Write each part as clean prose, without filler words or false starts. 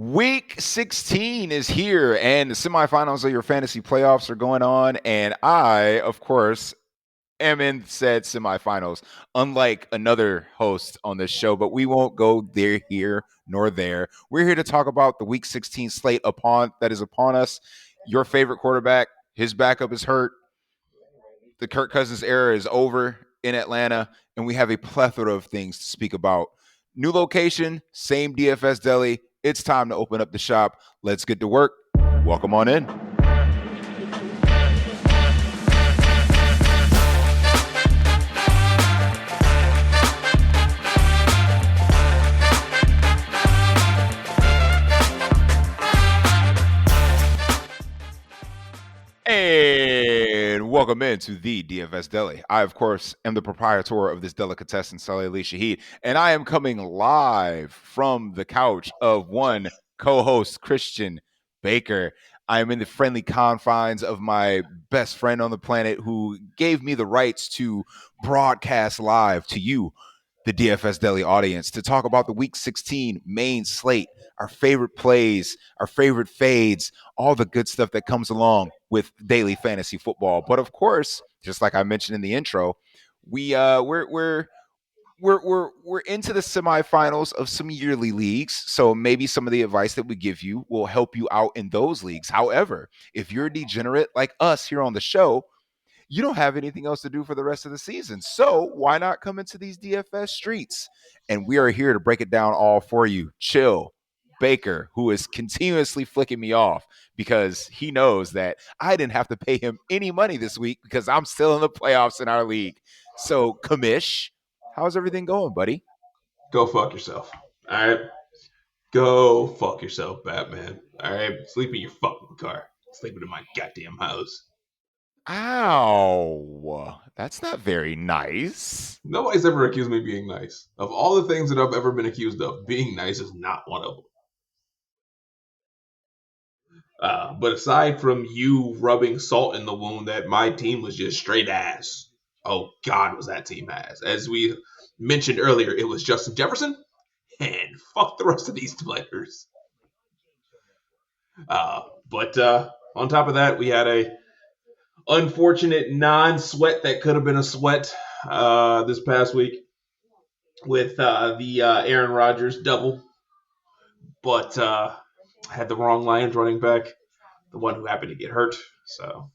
Week 16 is here, and the semifinals of your fantasy playoffs are going on. And I, of course, am in said semifinals, unlike another host on this show. But we won't go there, here, nor there. We're here to talk about the Week 16 slate that is upon us. Your favorite quarterback, his backup is hurt. The Kirk Cousins era is over in Atlanta, and we have a plethora of things to speak about. New location, same DFS Deli. It's time to open up the shop. Let's get to work. Welcome on in. And welcome into the DFS Deli. I, of course, am the proprietor of this delicatessen, Saleh Ali Shahid, and I am coming live from the couch of one co-host, Christian Baker. I am in the friendly confines of my best friend on the planet who gave me the rights to broadcast live to you, the DFS Deli audience, to talk about the Week 16 main slate, our favorite plays, our favorite fades, all the good stuff that comes along with daily fantasy football. But of course, just like I mentioned in the intro, we're into the semifinals of some yearly leagues. So maybe some of the advice that we give you will help you out in those leagues. However, if you're a degenerate like us here on the show, you don't have anything else to do for the rest of the season. So why not come into these DFS streets? And we are here to break it down all for you. Chill Baker, who is continuously flicking me off because he knows that I didn't have to pay him any money this week because I'm still in the playoffs in our league. So, Kamish, how's everything going, buddy? Go fuck yourself. All right. Go fuck yourself, Batman. All right. Sleep in your fucking car. Sleeping in my goddamn house. Ow. That's not very nice. Nobody's ever accused me of being nice. Of all the things that I've ever been accused of, being nice is not one of them. But aside from you rubbing salt in the wound that my team was just straight ass. Oh, God, was that team ass. As we mentioned earlier, it was Justin Jefferson. And fuck the rest of these players. But on top of that, we had a unfortunate non-sweat that could have been a sweat this past week with the Aaron Rodgers double. But had the wrong Lions running back, the one who happened to get hurt. So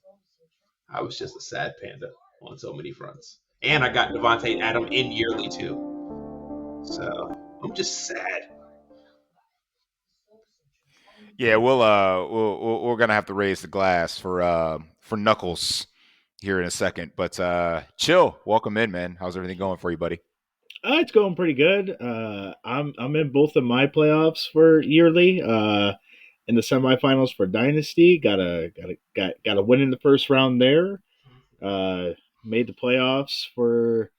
I was just a sad panda on so many fronts. And I got Devontae Adams in yearly too. So I'm just sad. Yeah, we're gonna have to raise the glass for Knuckles here in a second. But chill, welcome in, man. How's everything going for you, buddy? It's going pretty good. I'm in both of my playoffs for yearly. In the semifinals for Dynasty, got a win in the first round there. Made the playoffs for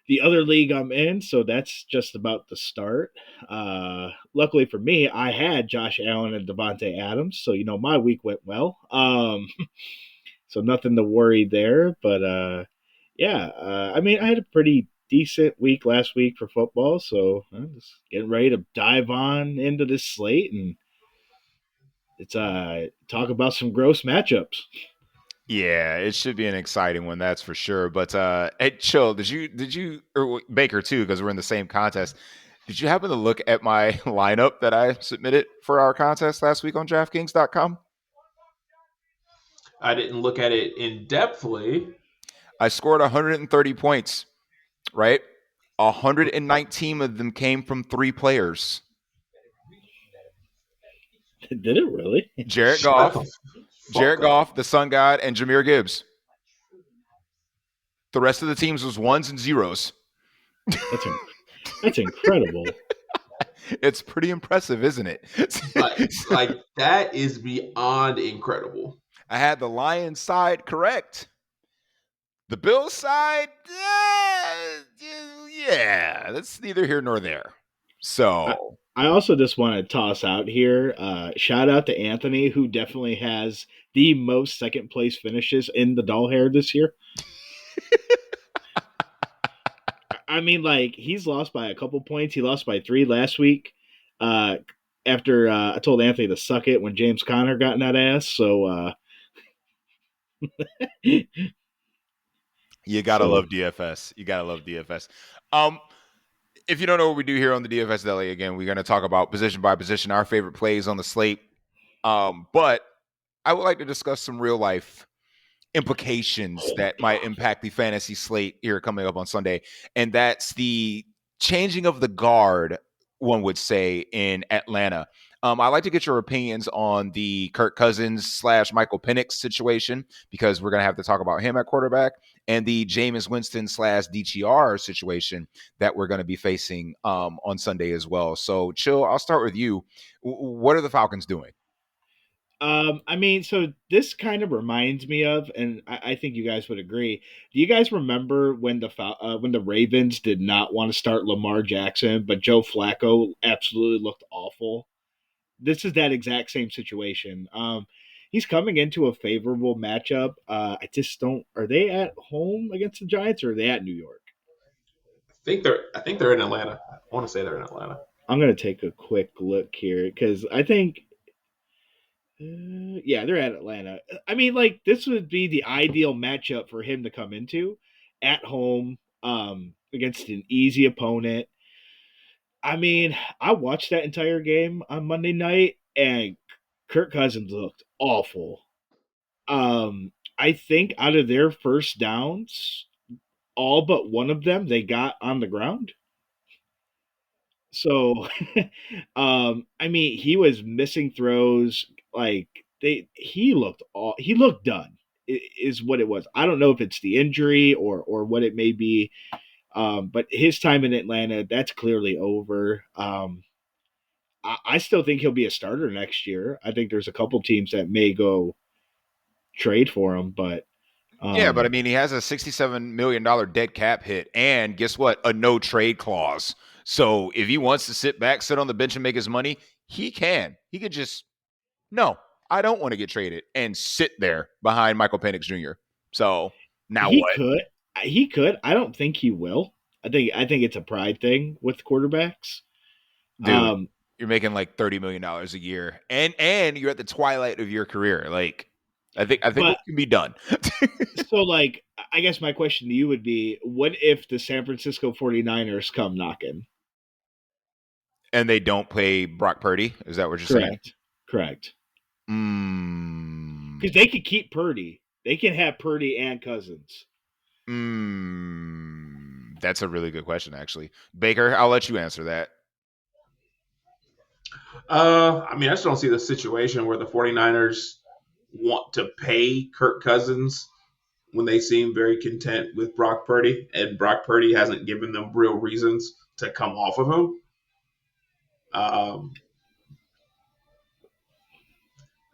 the other league I'm in, so that's just about to start. Luckily for me, I had Josh Allen and Devontae Adams, so my week went well. So nothing to worry there. But yeah, I mean, I had a pretty decent week last week for football, so I'm just getting ready to dive on into this slate and it's talk about some gross matchups. Yeah, it should be an exciting one, that's for sure. But hey, chill. Did you or Baker too? Because we're in the same contest. Did you happen to look at my lineup that I submitted for our contest last week on DraftKings.com? I didn't look at it in depthly. I scored 130 points, right? 119 of them came from 3 players. Did it really? Jared Goff, the Sun God, and Jahmyr Gibbs. The rest of the teams was ones and zeros. That's incredible. It's pretty impressive, isn't it? like that is beyond incredible. I had the Lions side correct. The Bills side, yeah, that's neither here nor there. So I also just want to toss out here, shout out to Anthony, who definitely has the most second place finishes in the doll hair this year. I mean, like, he's lost by a couple points. He lost by 3 last week. after I told Anthony to suck it when James Conner got in that ass. So You gotta so love DFS. You gotta love DFS. Um, if you don't know what we do here on the DFS Deli, again, we're gonna talk about position by position, our favorite plays on the slate. But I would like to discuss some real life implications that might impact the fantasy slate here coming up on Sunday. And that's the changing of the guard, one would say, in Atlanta. I'd like to get your opinions on the Kirk Cousins / Michael Penix situation, because we're going to have to talk about him at quarterback, and the Jameis Winston / DTR situation that we're going to be facing on Sunday as well. So, Chill, I'll start with you. What are the Falcons doing? I mean, so this kind of reminds me of, and I think you guys would agree. Do you guys remember when the Ravens did not want to start Lamar Jackson, but Joe Flacco absolutely looked awful? This is that exact same situation. He's coming into a favorable matchup. I just don't. Are they at home against the Giants, or are they at New York? I think they're in Atlanta. I want to say they're in Atlanta. I'm gonna take a quick look here because I think yeah, they're at Atlanta. I mean, like this would be the ideal matchup for him to come into at home against an easy opponent. I mean, I watched that entire game on Monday night, and Kirk Cousins looked awful. I think out of their first downs, all but one of them they got on the ground. So, I mean, he was missing throws. Like he looked done. Is what it was. I don't know if it's the injury or what it may be. But his time in Atlanta, that's clearly over. I still think he'll be a starter next year. I think there's a couple teams that may go trade for him, but Yeah, but I mean, he has a $67 million dead cap hit, and guess what? A no trade clause. So if he wants to sit back, sit on the bench, and make his money, he can. He could just, no, I don't want to get traded, and sit there behind Michael Penix Jr. So now he what? could. He could. I don't think he will. I think it's a pride thing with quarterbacks. Dude, Um, you're making like $30 million a year, and you're at the twilight of your career. Like, I think but what can be done. so like I guess my question to you would be what if the San Francisco 49ers come knocking? And they don't play Brock Purdy. Is that what you're saying? Correct. Mm, Because they could keep Purdy. They can have Purdy and Cousins. that's a really good question, actually. Baker, I'll let you answer that. I mean, I just don't see the situation where the 49ers want to pay Kirk Cousins when they seem very content with Brock Purdy, and Brock Purdy hasn't given them real reasons to come off of him. Um,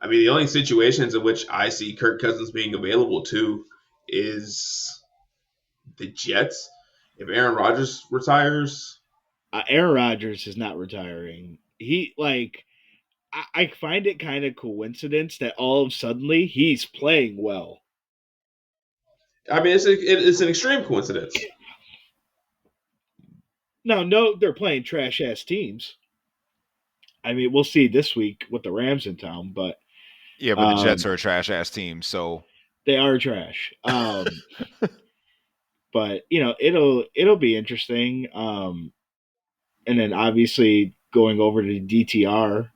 I mean, the only situations in which I see Kirk Cousins being available to is the Jets. If Aaron Rodgers retires, Aaron Rodgers is not retiring. He like I find it kind of coincidence that all of suddenly he's playing well. I mean, it's an extreme coincidence. No, they're playing trash ass teams. I mean, we'll see this week with the Rams in town, but Yeah, but the Jets are a trash ass team, so they are trash. But it'll be interesting. And then obviously going over to DTR,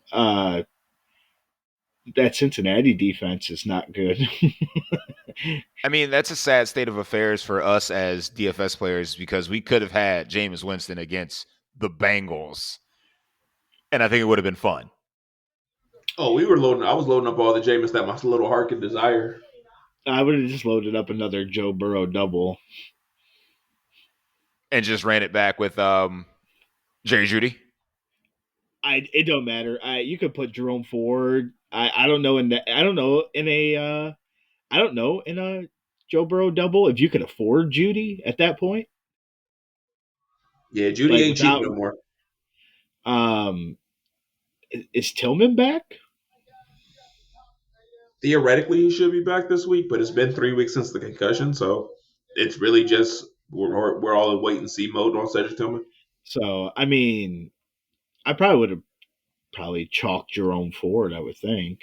that Cincinnati defense is not good. I mean, that's a sad state of affairs for us as DFS players, because we could have had Jameis Winston against the Bengals, and I think it would have been fun. Oh, I was loading up all the Jameis that my little heart could desire. I would have just loaded up another Joe Burrow double And just ran it back with Jerry Jeudy. It don't matter. You could put Jerome Ford. I don't know in a Joe Burrow double if you could afford Judy at that point. Yeah, Judy Like ain't cheap without no more. um is Tillman back? Theoretically, he should be back this week, but it's been 3 weeks since the concussion, so it's really just we're all in wait and see mode on Cedric Tillman. So I mean, I probably would have probably chalk Jerome Ford, I would think.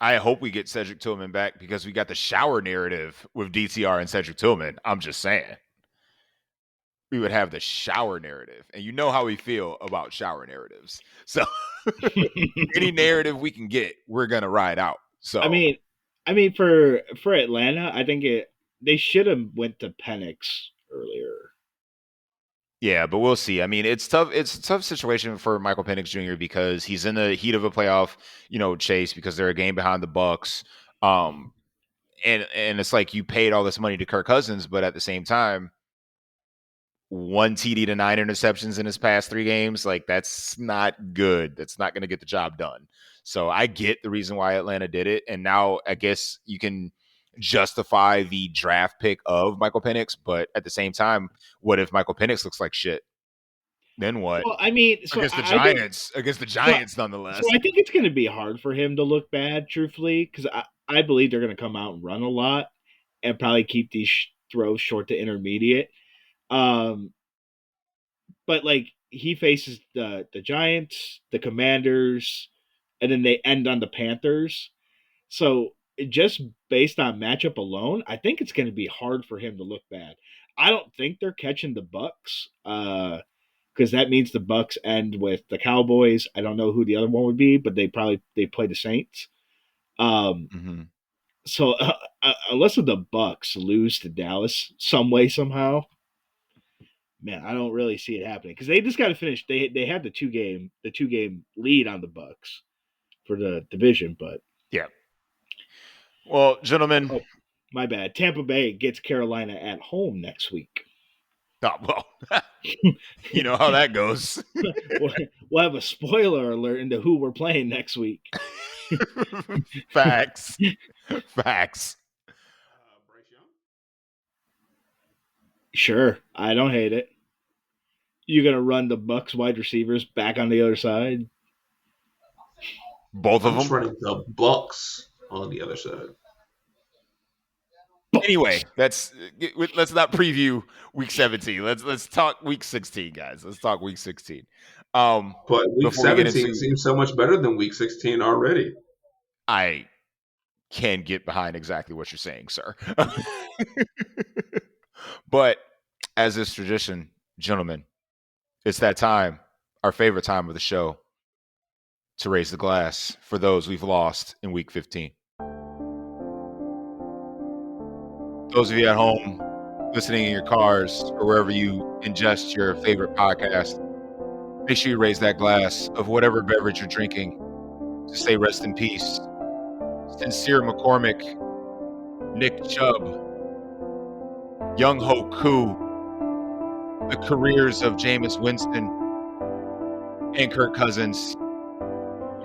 I hope we get Cedric Tillman back because we got the shower narrative with DTR and Cedric Tillman. I'm just saying. We would have the shower narrative. And you know how we feel about shower narratives. So any narrative we can get, we're going to ride out. So I mean for Atlanta, I think they should have went to Penix earlier. yeah, but we'll see. I mean, it's tough. It's a tough situation for Michael Penix Jr. because he's in the heat of a playoff, chase because they're a game behind the Bucks. And it's like you paid all this money to Kirk Cousins, but at the same time, 1 TD to 9 interceptions in his past 3 games, like that's not good. That's not going to get the job done. So I get the reason why Atlanta did it, and now I guess you can justify the draft pick of Michael Penix, but at the same time, what if Michael Penix looks like shit? Then what? Well, I mean, so against the Giants, nonetheless. So I think it's going to be hard for him to look bad, truthfully, because I believe they're going to come out and run a lot and probably keep these throws short to intermediate. But like he faces the Giants, the Commanders, and then they end on the Panthers. So just based on matchup alone, I think it's going to be hard for him to look bad. I don't think they're catching the Bucks because that means the Bucks end with the Cowboys. I don't know who the other one would be, but they play the Saints. So unless the Bucks lose to Dallas some way somehow, man, I don't really see it happening because they just got to finish. They had the two game lead on the Bucks for the division, but yeah. Well, gentlemen, my bad. Tampa Bay gets Carolina at home next week. Oh, well, you know how that goes. We'll have a spoiler alert into who we're playing next week. Facts. Sure, I don't hate it. You gonna run the Bucks wide receivers back on the other side? Both of them. Running the Bucks on the other side. Anyway, let's not preview week 17. Let's talk week 16, guys. Let's talk week 16. But week 17 seems so much better than week 16 already. I can get behind exactly what you're saying, sir. But as is tradition, gentlemen, it's that time, our favorite time of the show, to raise the glass for those we've lost in week 15. Those of you at home listening in your cars or wherever you ingest your favorite podcast, make sure you raise that glass of whatever beverage you're drinking to say rest in peace. Sincere McCormick, Nick Chubb, Young Ho Koo, the careers of Jameis Winston and Kirk Cousins.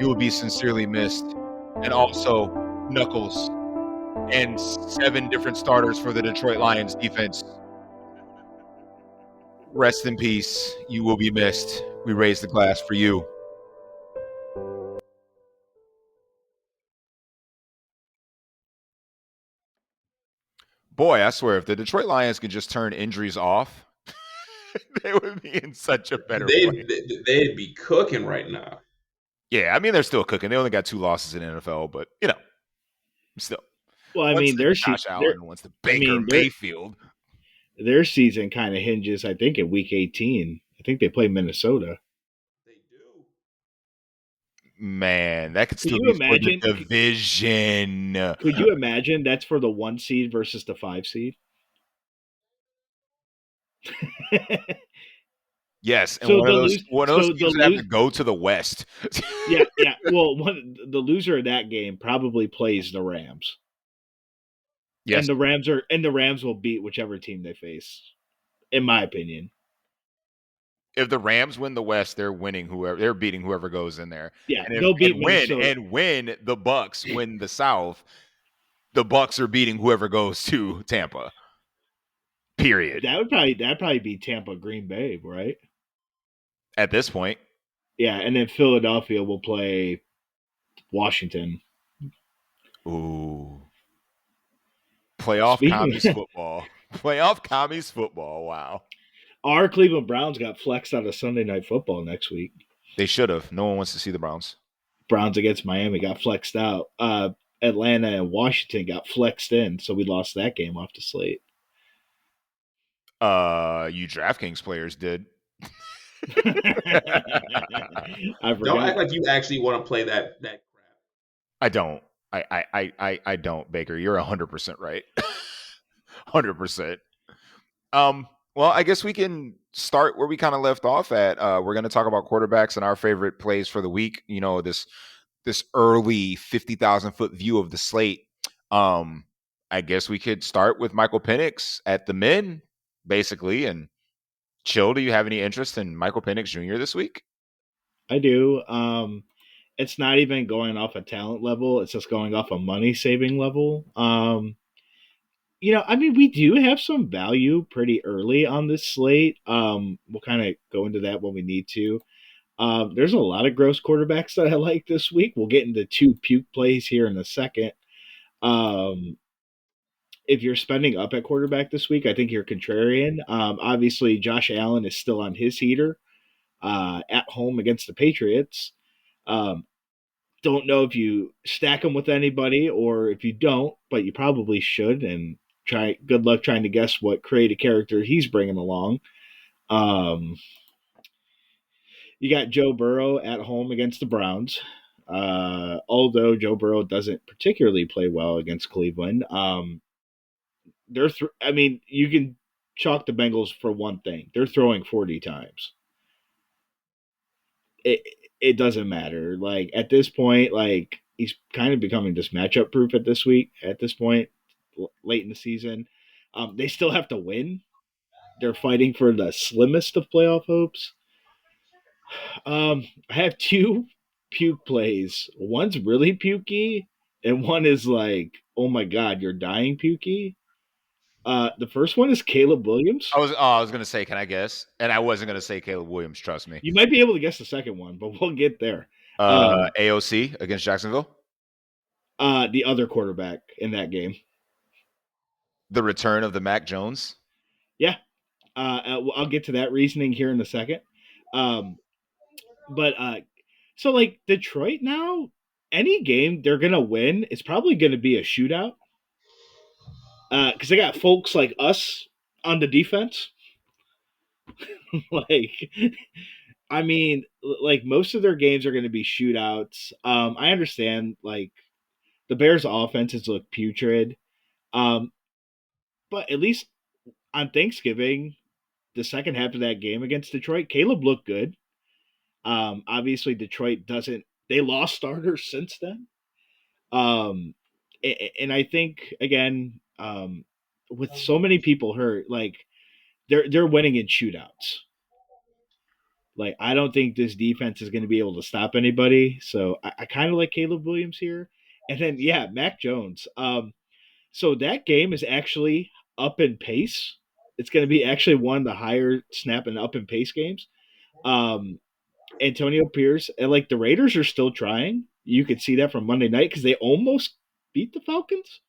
You will be sincerely missed. And also Knuckles and 7 different starters for the Detroit Lions defense. Rest in peace. You will be missed. We raise the glass for you. Boy, I swear, if the Detroit Lions could just turn injuries off, they would be in such a better place. They'd be cooking right now. Yeah, I mean, they're still cooking. They only got 2 losses in the NFL, but, still. Well, I mean, there's Josh Allen, once the Baker Mayfield. Their season kind of hinges, I think, in week 18. I think they play Minnesota. They do. Man, that could still be for the division. Could you imagine that's for the 1 seed versus the 5 seed? Yes, and so one of those teams have to go to the West. Yeah. Well, the loser of that game probably plays the Rams. Yes, and the Rams will beat whichever team they face, in my opinion. If the Rams win the West, they're beating whoever goes in there. Yeah, they'll beat Minnesota. And when the Bucks win the South, the Bucks are beating whoever goes to Tampa. Period. That'd probably be Tampa Green Bay, right? At this point. Yeah, and then Philadelphia will play Washington. Ooh. Playoff commies football. Wow. Our Cleveland Browns got flexed out of Sunday Night Football next week. They should have. No one wants to see the Browns. Browns against Miami got flexed out. Atlanta and Washington got flexed in, so we lost that game off the slate. You DraftKings players did. I Don't act forgot. like you actually want to play that crap. I don't. I don't, Baker. You're 100% right. 100%. Well, I guess we can start where we kind of left off at. We're going to talk about quarterbacks and our favorite plays for the week. You know, this early 50,000-foot view of the slate. I guess we could start with Michael Penix at the men, basically. And Chill, do you have any interest in Michael Penix Jr. this week? I do. It's not even going off a talent level; it's just going off a money saving level. I mean, we do have some value pretty early on this slate. We'll kind of go into that when we need to. There's a lot of gross quarterbacks that I like this week. We'll get into two puke plays here in a second. If you're spending up at quarterback this week, I think you're contrarian. Obviously, Josh Allen is still on his heater at home against the Patriots. Um, don't know if you stack him with anybody or if you don't, but you probably should. And try. Good luck trying to guess what creative character he's bringing along. Um, you got Joe Burrow at home against the Browns. Although Joe Burrow doesn't particularly play well against Cleveland, I mean, you can chalk the Bengals for one thing. They're throwing 40 times. It it doesn't matter. Like at this point, like he's kind of becoming just matchup proof at this point, late in the season. They still have to win. They're fighting for the slimmest of playoff hopes. I have two puke plays. One's really pukey, and one is like, oh my god, you're dying pukey. The first one is Caleb Williams. I was gonna say, can I guess? And I wasn't gonna say Caleb Williams. Trust me. You might be able to guess the second one, but we'll get there. Um, AOC against Jacksonville. the other quarterback in that game. The return of the Mac Jones. Yeah, I'll get to that reasoning here in a second. Um, but so like Detroit now, any game they're gonna win, it's probably gonna be a shootout because they got folks like us on the defense. Like, I mean, like most of their games are going to be shootouts. I understand like the Bears' offenses look putrid, um, but at least on Thanksgiving, the second half of that game against Detroit, Caleb looked good. Obviously, Detroit doesn't. They lost starters since then. Um, and I think again, with so many people hurt, like they're winning in shootouts. Like I don't think this defense is going to be able to stop anybody. So I kind of like Caleb Williams here. And then yeah, Mac Jones. So that game is actually up in pace. It's going to be actually one of the higher snap and up in pace games. Um, Antonio Pierce and like the Raiders are still trying. You could see that from Monday night because they almost beat the Falcons.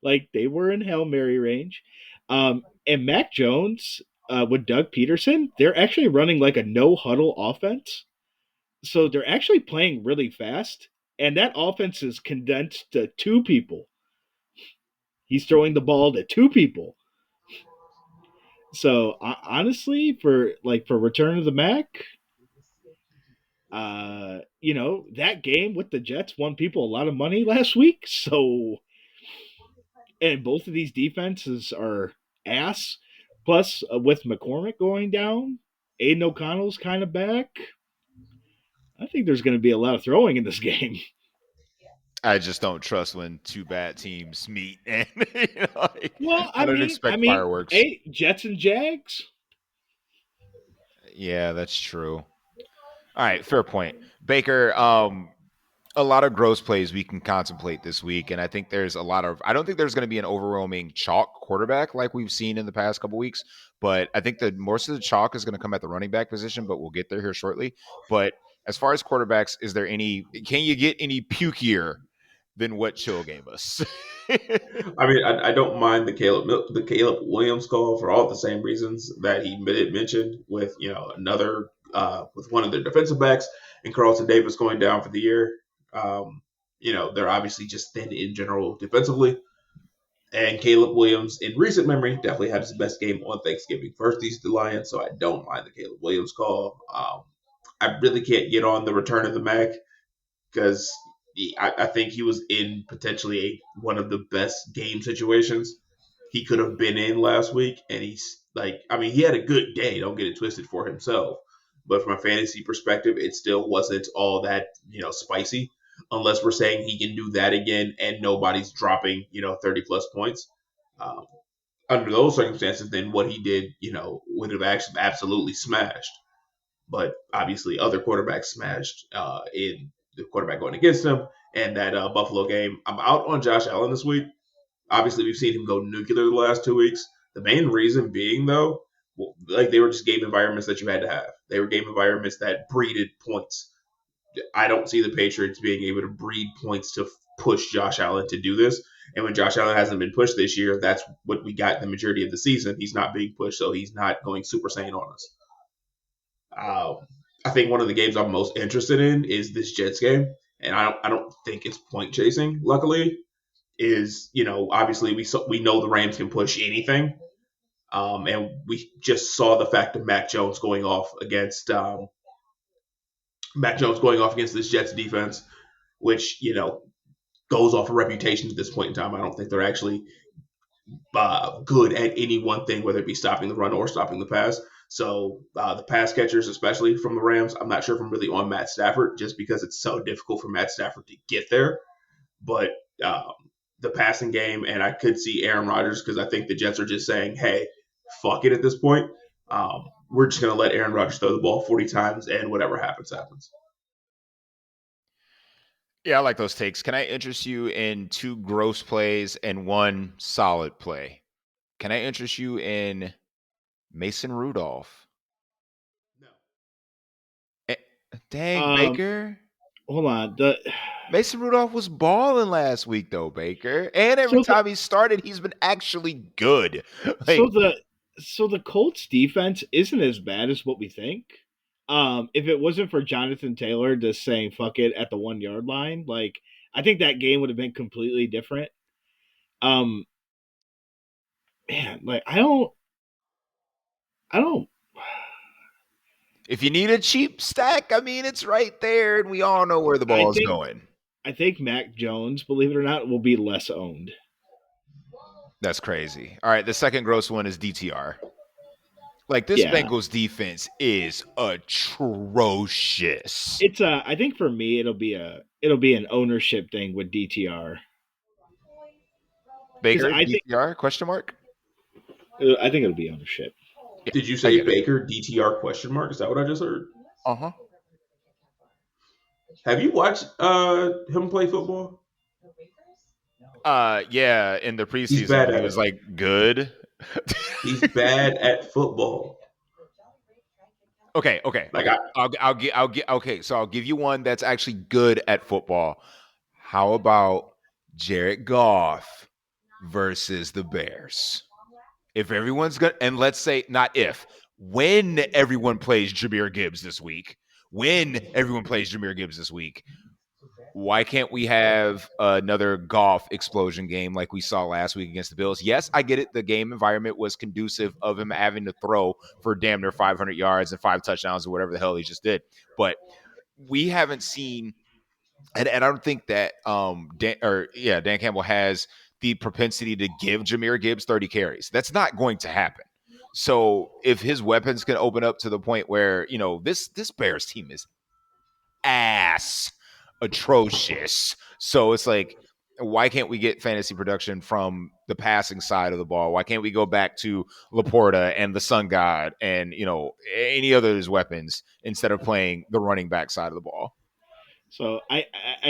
Like they were in Hail Mary range. And Mac Jones with Doug Peterson, they're actually running like a no huddle offense. So they're actually playing really fast. And that offense is condensed to two people. He's throwing the ball to two people. So honestly, for Return of the Mac, that game with the Jets won people a lot of money last week. So, and both of these defenses are ass. Plus, with McCormick going down, Aiden O'Connell's kind of back. I think there's going to be a lot of throwing in this game. I just don't trust when two bad teams meet, and Well, I don't expect fireworks. Hey, Jets and Jags. Yeah, that's true. All right, fair point, Baker. A lot of gross plays we can contemplate this week, and I think there's a lot of. I don't think there's going to be an overwhelming chalk quarterback like we've seen in the past couple weeks, but I think that most of the chalk is going to come at the running back position. But we'll get there here shortly. But as far as quarterbacks, is there any? Can you get any pukier than what Chill gave us? I mean, I don't mind the Caleb Williams call for all the same reasons that he mentioned with another with one of their defensive backs and Carlton Davis going down for the year. They're obviously just thin in general defensively. And Caleb Williams, in recent memory, definitely had his best game on Thanksgiving versus the Lions, so I don't mind the Caleb Williams call. I really can't get on the return of the Mac because I think he was in potentially one of the best game situations he could have been in last week. And he had a good day, don't get it twisted, for himself. But from a fantasy perspective, it still wasn't all that, spicy, unless we're saying he can do that again and nobody's dropping, 30 plus points. Um, Under those circumstances, then what he did, would have actually absolutely smashed. But obviously, other quarterbacks smashed in the quarterback going against him. And that Buffalo game, I'm out on Josh Allen this week. Obviously, we've seen him go nuclear the last 2 weeks. The main reason being, though, they were just game environments that you had to have. They were game environments that breeded points. I don't see the Patriots being able to breed points to push Josh Allen to do this. And when Josh Allen hasn't been pushed this year, that's what we got the majority of the season. He's not being pushed, so he's not going Super Saiyan on us. I think one of the games I'm most interested in is this Jets game, and I don't think it's point chasing. Luckily, obviously we know the Rams can push anything, and we just saw the fact of Mac Jones going off against this Jets defense, which goes off a reputation at this point in time. I don't think they're actually good at any one thing, whether it be stopping the run or stopping the pass. So the pass catchers, especially from the Rams, I'm not sure if I'm really on Matt Stafford just because it's so difficult for Matt Stafford to get there. But the passing game, and I could see Aaron Rodgers because I think the Jets are just saying, hey, fuck it at this point. We're just going to let Aaron Rodgers throw the ball 40 times and whatever happens, happens. Yeah, I like those takes. Can I interest you in 2 gross plays and 1 solid play? Can I interest you in Mason Rudolph? No. Dang, Baker. Hold on. Mason Rudolph was balling last week, though, Baker. And every time he started, he's been actually good. So the Colts defense isn't as bad as what we think. If it wasn't for Jonathan Taylor just saying fuck it at the 1 yard line, I think that game would have been completely different. Man, I don't. If you need a cheap stack, I mean, it's right there, and we all know where the ball's going. I think Mac Jones, believe it or not, will be less owned. That's crazy. All right, the second gross one is DTR. This Bengals defense is atrocious. It's I think for me it'll be an ownership thing with DTR. Baker, DTR, question mark? I think it'll be ownership. Yeah, did you say Baker, DTR, question mark? Is that what I just heard? Uh-huh. Have you watched him play football? Yeah, in the preseason he was good. He's bad at football. Okay. I'll give you one that's actually good at football. How about Jared Goff versus the Bears? If everyone's going to, and let's say not if, when everyone plays Jahmyr Gibbs this week, why can't we have another Goff explosion game like we saw last week against the Bills? Yes, I get it. The game environment was conducive of him having to throw for damn near 500 yards and 5 touchdowns or whatever the hell he just did. But we haven't seen, and I don't think that Dan Campbell has the propensity to give Jahmyr Gibbs 30 carries. That's not going to happen. So if his weapons can open up to the point where, this Bears team is ass atrocious. So it's why can't we get fantasy production from the passing side of the ball? Why can't we go back to Laporta and the Sun God and, any other of his weapons instead of playing the running back side of the ball? So I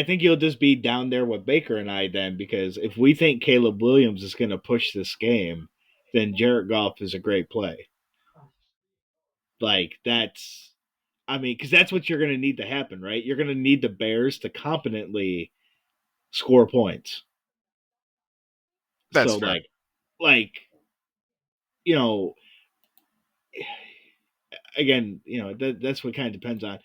think you'll just be down there with Baker and I then, because if we think Caleb Williams is going to push this game, then Jared Goff is a great play. Because that's what you're going to need to happen, right? You're going to need the Bears to competently score points. That's fair. again, that's what kind of depends on.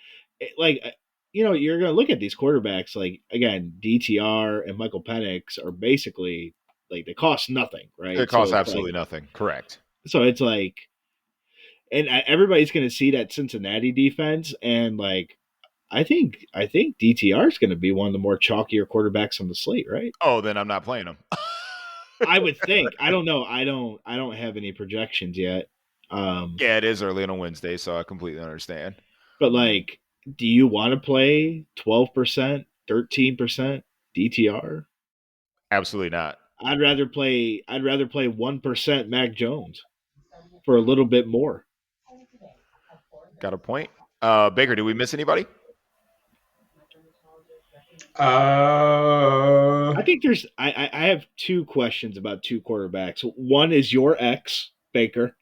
You're going to look at these quarterbacks. Like again, DTR and Michael Penix are basically like they cost nothing, right? It costs absolutely nothing. Correct. So it's like, and everybody's going to see that Cincinnati defense, and like I think DTR is going to be one of the more chalkier quarterbacks on the slate, right? Oh, then I'm not playing him. I would think. I don't know. I don't have any projections yet. Yeah, it is early on a Wednesday, so I completely understand. But like, do you want to play 12%, 13% DTR? Absolutely not. I'd rather play 1% Mac Jones for a little bit more. Got a point. Baker, did we miss anybody? I think there's I have two questions about two quarterbacks. One is your ex, Baker.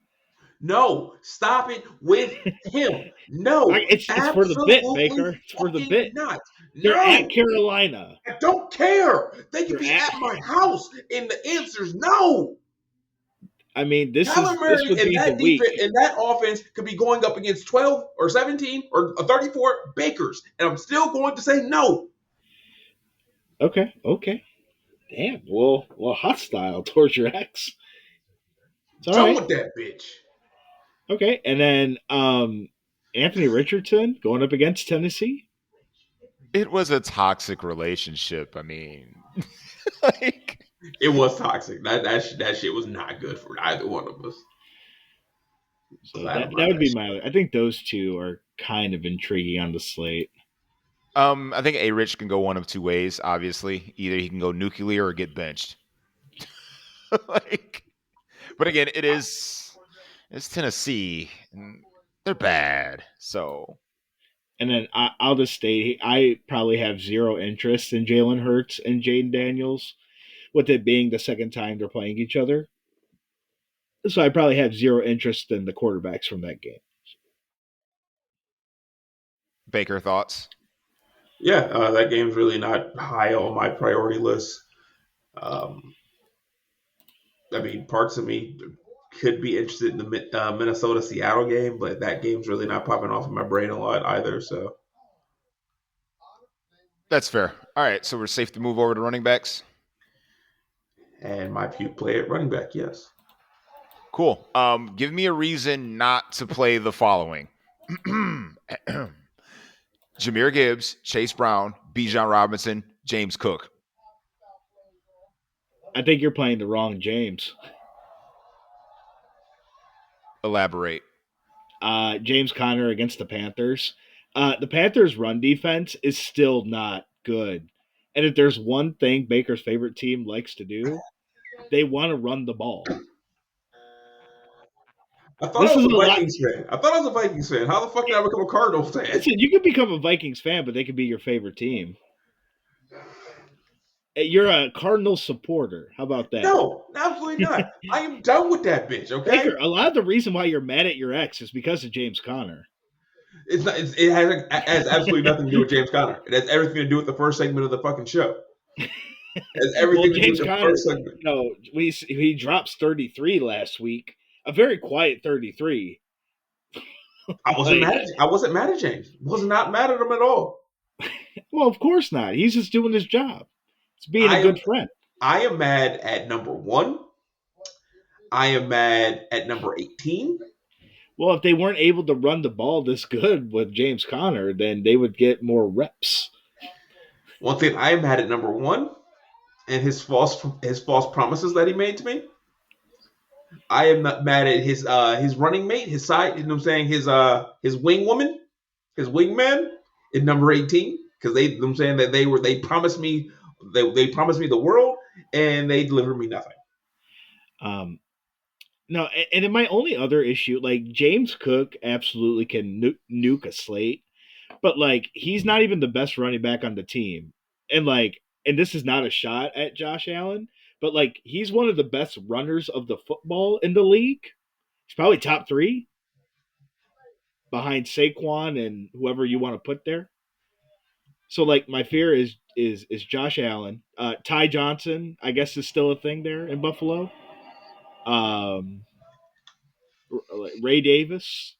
No, stop it with him. No, it's for the bit, Baker. It's for the bit. Not. They're no. at Carolina. I don't care. They could be at my house, and the answer's no. I mean, this Kyler Murray would be the week. And that offense could be going up against 12 or 17 or 34 Bakers, and I'm still going to say no. Okay. Damn. Well, hostile towards your ex. Done with that bitch. Okay, and then Anthony Richardson going up against Tennessee. It was a toxic relationship. I mean, like it was toxic. That shit was not good for either one of us. So that would be my. I think those two are kind of intriguing on the slate. I think A. Rich can go one of two ways. Obviously, either he can go nuclear or get benched. But again, it's Tennessee, and they're bad. So, and then I'll just state I probably have zero interest in Jalen Hurts and Jaden Daniels, with it being the second time they're playing each other. So I probably have zero interest in the quarterbacks from that game. Baker, thoughts? Yeah, that game's really not high on my priority list. I mean, parts of me could be interested in the Minnesota-Seattle game, but that game's really not popping off in my brain a lot either. So that's fair. All right, so we're safe to move over to running backs. And my puke play at running back, yes. Cool. Give me a reason not to play the following. Jahmyr Gibbs, Chase Brown, Bijan Robinson, James Cook. I think you're playing the wrong James. Elaborate. James Conner against the Panthers. The Panthers' run defense is still not good. And if there's one thing Baker's favorite team likes to do, they want to run the ball. I thought I was a Vikings fan. How the fuck did I become a Cardinals fan? Listen, you can become a Vikings fan, but they can be your favorite team. You're a Cardinals supporter. How about that? No, absolutely not. I am done with that bitch, okay? Baker, a lot of the reason why you're mad at your ex is because of James Conner. It has absolutely nothing to do with James Conner. It has everything to do with the first segment of the fucking show. It has everything to do with the first segment. He drops 33 last week. A very quiet 33. I wasn't mad at James. Was not mad at him at all. Well, of course not. He's just doing his job. It's being a good friend. I am mad at number 1. I am mad at number 18. Well, if they weren't able to run the ball this good with James Conner, then they would get more reps. One thing I am mad at number 1 and his false promises that he made to me. I am not mad at his running mate, his side, you know what I'm saying, his wing woman, his wingman in number 18, because I'm saying that they promised me the world and they delivered me nothing. No, and in my only other issue, like James Cook absolutely can nuke a slate, but like he's not even the best running back on the team, and this is not a shot at Josh Allen. But, like, he's one of the best runners of the football in the league. He's probably top 3 behind Saquon and whoever you want to put there. So, like, my fear is Josh Allen. Ty Johnson, I guess, is still a thing there in Buffalo. Ray Davis.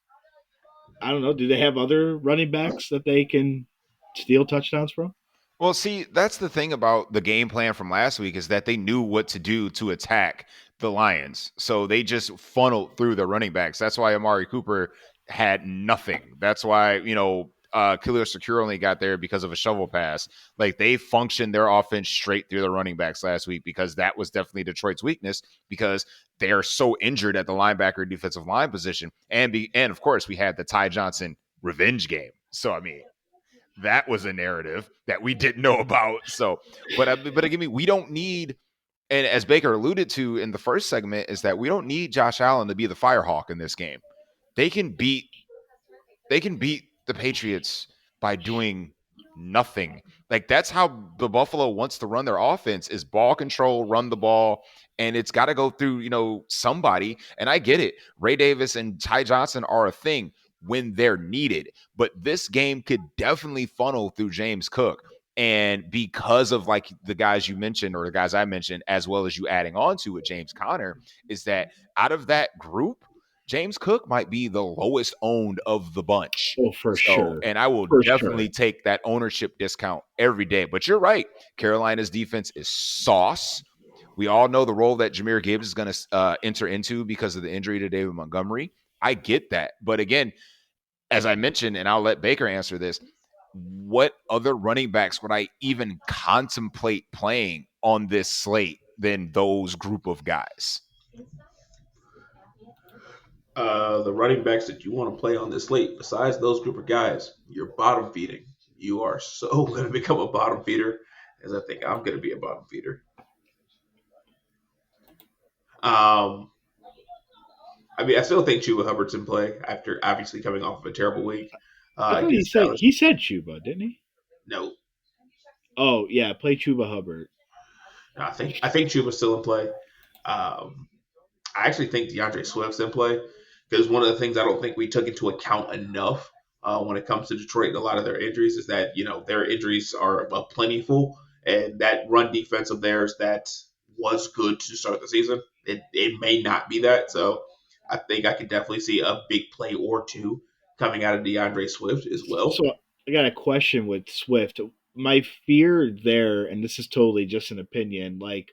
I don't know. Do they have other running backs that they can steal touchdowns from? Well, see, that's the thing about the game plan from last week is that they knew what to do to attack the Lions. So they just funneled through the running backs. That's why Amari Cooper had nothing. That's why, Khalil Secure only got there because of a shovel pass. Like they functioned their offense straight through the running backs last week because that was definitely Detroit's weakness because they are so injured at the linebacker defensive line position. And of course we had the Ty Johnson revenge game. So I mean, that was a narrative that we didn't know about. So, but again, we don't need, and as Baker alluded to in the first segment, is that we don't need Josh Allen to be the firehawk in this game. They can beat the Patriots by doing nothing. Like that's how the Buffalo wants to run their offense is ball control, run the ball, and it's got to go through, somebody. And I get it. Ray Davis and Ty Johnson are a thing when they're needed, but this game could definitely funnel through James Cook. And because of like the guys you mentioned or the guys I mentioned, as well as you adding on to it, James Conner, is that out of that group, James Cook might be the lowest owned of the bunch. Oh, for sure. And I will definitely take that ownership discount every day. But you're right. Carolina's defense is sauce. We all know the role that Jahmyr Gibbs is going to enter into because of the injury to David Montgomery. I get that. But again, as I mentioned, and I'll let Baker answer this, what other running backs would I even contemplate playing on this slate than those group of guys? The running backs that you want to play on this slate, besides those group of guys, you're bottom feeding. You are so going to become a bottom feeder, as I think I'm going to be a bottom feeder. I mean, I still think Chuba Hubbard's in play after obviously coming off of a terrible week. I thought he said Chuba, didn't he? No. Oh yeah, play Chuba Hubbard. No, I think Chuba's still in play. I actually think DeAndre Swift's in play because one of the things I don't think we took into account enough when it comes to Detroit and a lot of their injuries is that their injuries are plentiful, and that run defense of theirs that was good to start the season, it may not be that. So I think I could definitely see a big play or two coming out of DeAndre Swift as well. So I got a question with Swift. My fear there, and this is totally just an opinion, like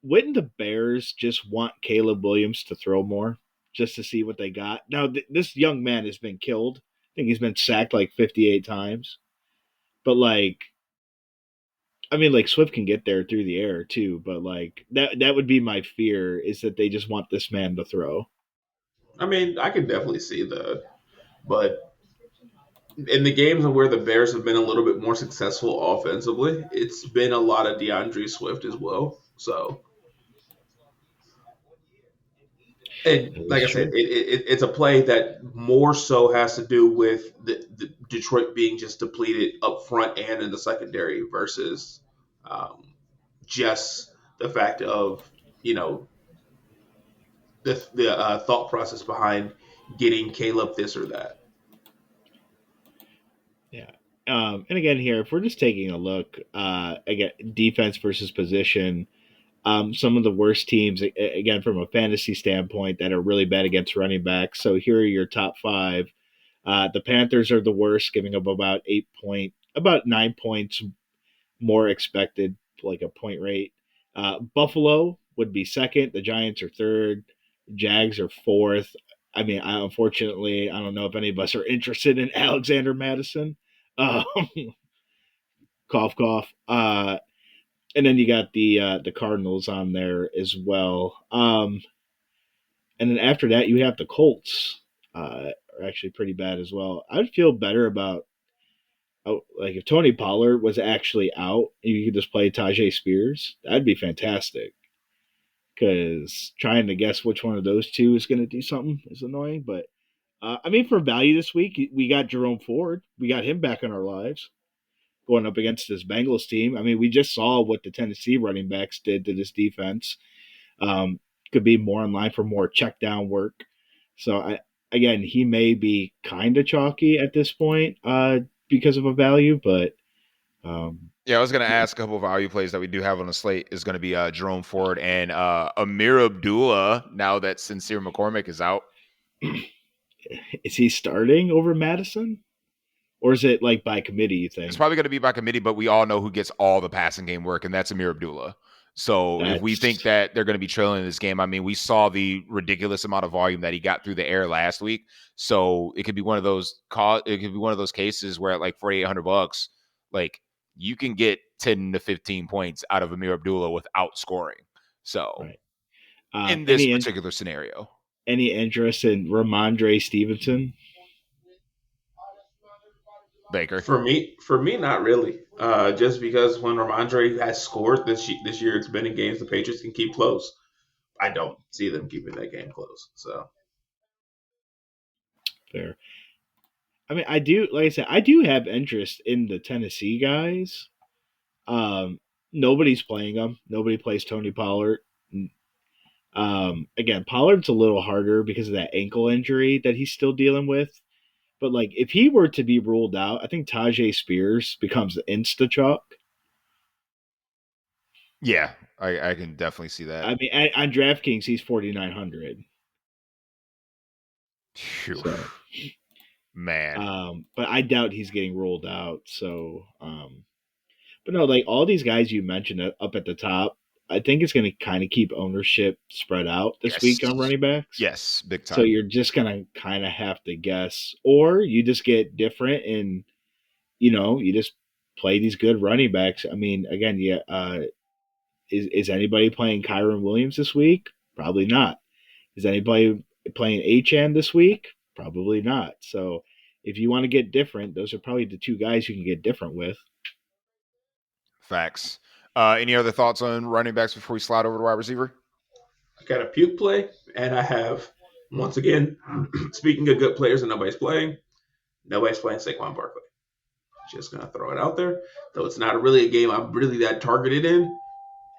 wouldn't the Bears just want Caleb Williams to throw more just to see what they got? Now, this young man has been killed. I think he's been sacked like 58 times. But like, I mean, like Swift can get there through the air too, but like that would be my fear is that they just want this man to throw. I mean, I could definitely see that, but in the games where the Bears have been a little bit more successful offensively, it's been a lot of DeAndre Swift as well. So, and like I said, it's a play that more so has to do with the Detroit being just depleted up front and in the secondary versus just the fact of the thought process behind getting Caleb this or that. Yeah. And again, here, if we're just taking a look, again, defense versus position, some of the worst teams, again, from a fantasy standpoint, that are really bad against running backs. So here are your top five. The Panthers are the worst, giving up about 9 points more expected, like a point rate. Buffalo would be second. The Giants are third. Jags are fourth. I mean, unfortunately, I don't know if any of us are interested in Alexander Madison. Cough, cough. And then you got the Cardinals on there as well. And then after that, you have the Colts. Are actually pretty bad as well. I'd feel better about like if Tony Pollard was actually out, and you could just play Tajay Spears. That'd be fantastic. Because trying to guess which one of those two is going to do something is annoying. But I mean, for value this week, we got Jerome Ford. We got him back in our lives, going up against this Bengals team. I mean, we just saw what the Tennessee running backs did to this defense. Could be more in line for more check down work. So again, he may be kind of chalky at this point because of a value, but yeah, I was going to ask a couple of value plays that we do have on the slate is going to be Jerome Ford and Amir Abdullah now that Sincere McCormick is out. is he starting over Madison? Or is it like by committee, you It's think? probably going to be by committee, but we all know who gets all the passing game work, and that's Amir Abdullah. So if we think That's that they're going to be trailing in this game, I mean, we saw the ridiculous amount of volume that he got through the air last week. So it could be one of those cases where at like $4,800, like you can get 10 to 15 points out of Amir Abdullah without scoring. So right. in this particular scenario, Any interest in Ramondre Stevenson? Baker. For me, not really. Just because when Ramondre has scored this year, it's been in games the Patriots can keep close. I don't see them keeping that game close. So Fair. I mean, I do, like I said, I do have interest in the Tennessee guys. Nobody's playing them. Nobody plays Tony Pollard. Again, Pollard's a little harder because of that ankle injury that he's still dealing with. But like, if he were to be ruled out, I think Tajay Spears becomes the insta chalk. Yeah, I can definitely see that. I mean, on DraftKings, he's 4,900. So, man, but I doubt he's getting ruled out. So, but no, like all these guys you mentioned up at the top, I think it's going to kind of keep ownership spread out this week on running backs. Yes, big time. So you're just going to kind of have to guess, or you just get different and, you just play these good running backs. I mean, again, is anybody playing Kyron Williams this week? Probably not. Is anybody playing Achane this week? Probably not. So if you want to get different, those are probably the two guys you can get different with. Facts. Any other thoughts on running backs before we slide over to wide receiver? I got a puke play, and I have, once again, speaking of good players and nobody's playing Saquon Barkley. Just going to throw it out there. Though it's not really a game I'm really that targeted in,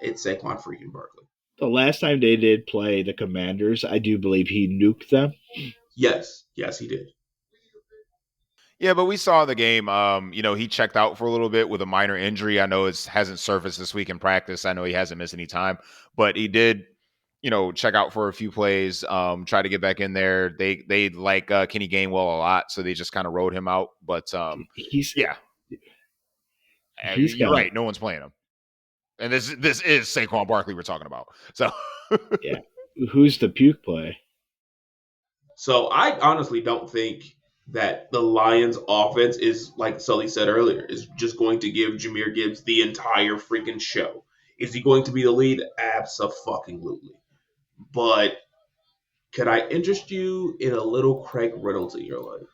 it's Saquon freaking Barkley. The last time they did play the Commanders, I do believe he nuked them. Yes, he did. Yeah, but we saw the game. He checked out for a little bit with a minor injury. I know it hasn't surfaced this week in practice. I know he hasn't missed any time, but he did, check out for a few plays. Try to get back in there. They like Kenny Gainwell a lot, so they just kind of rode him out. But he's you're right. No one's playing him, and this is Saquon Barkley we're talking about. So yeah, who's the puke play? So I honestly don't think that the Lions offense is, like Sully said earlier, is just going to give Jahmyr Gibbs the entire freaking show. Is he going to be the lead? Abso-fucking-lutely. But could I interest you in a little Craig Reynolds in your life?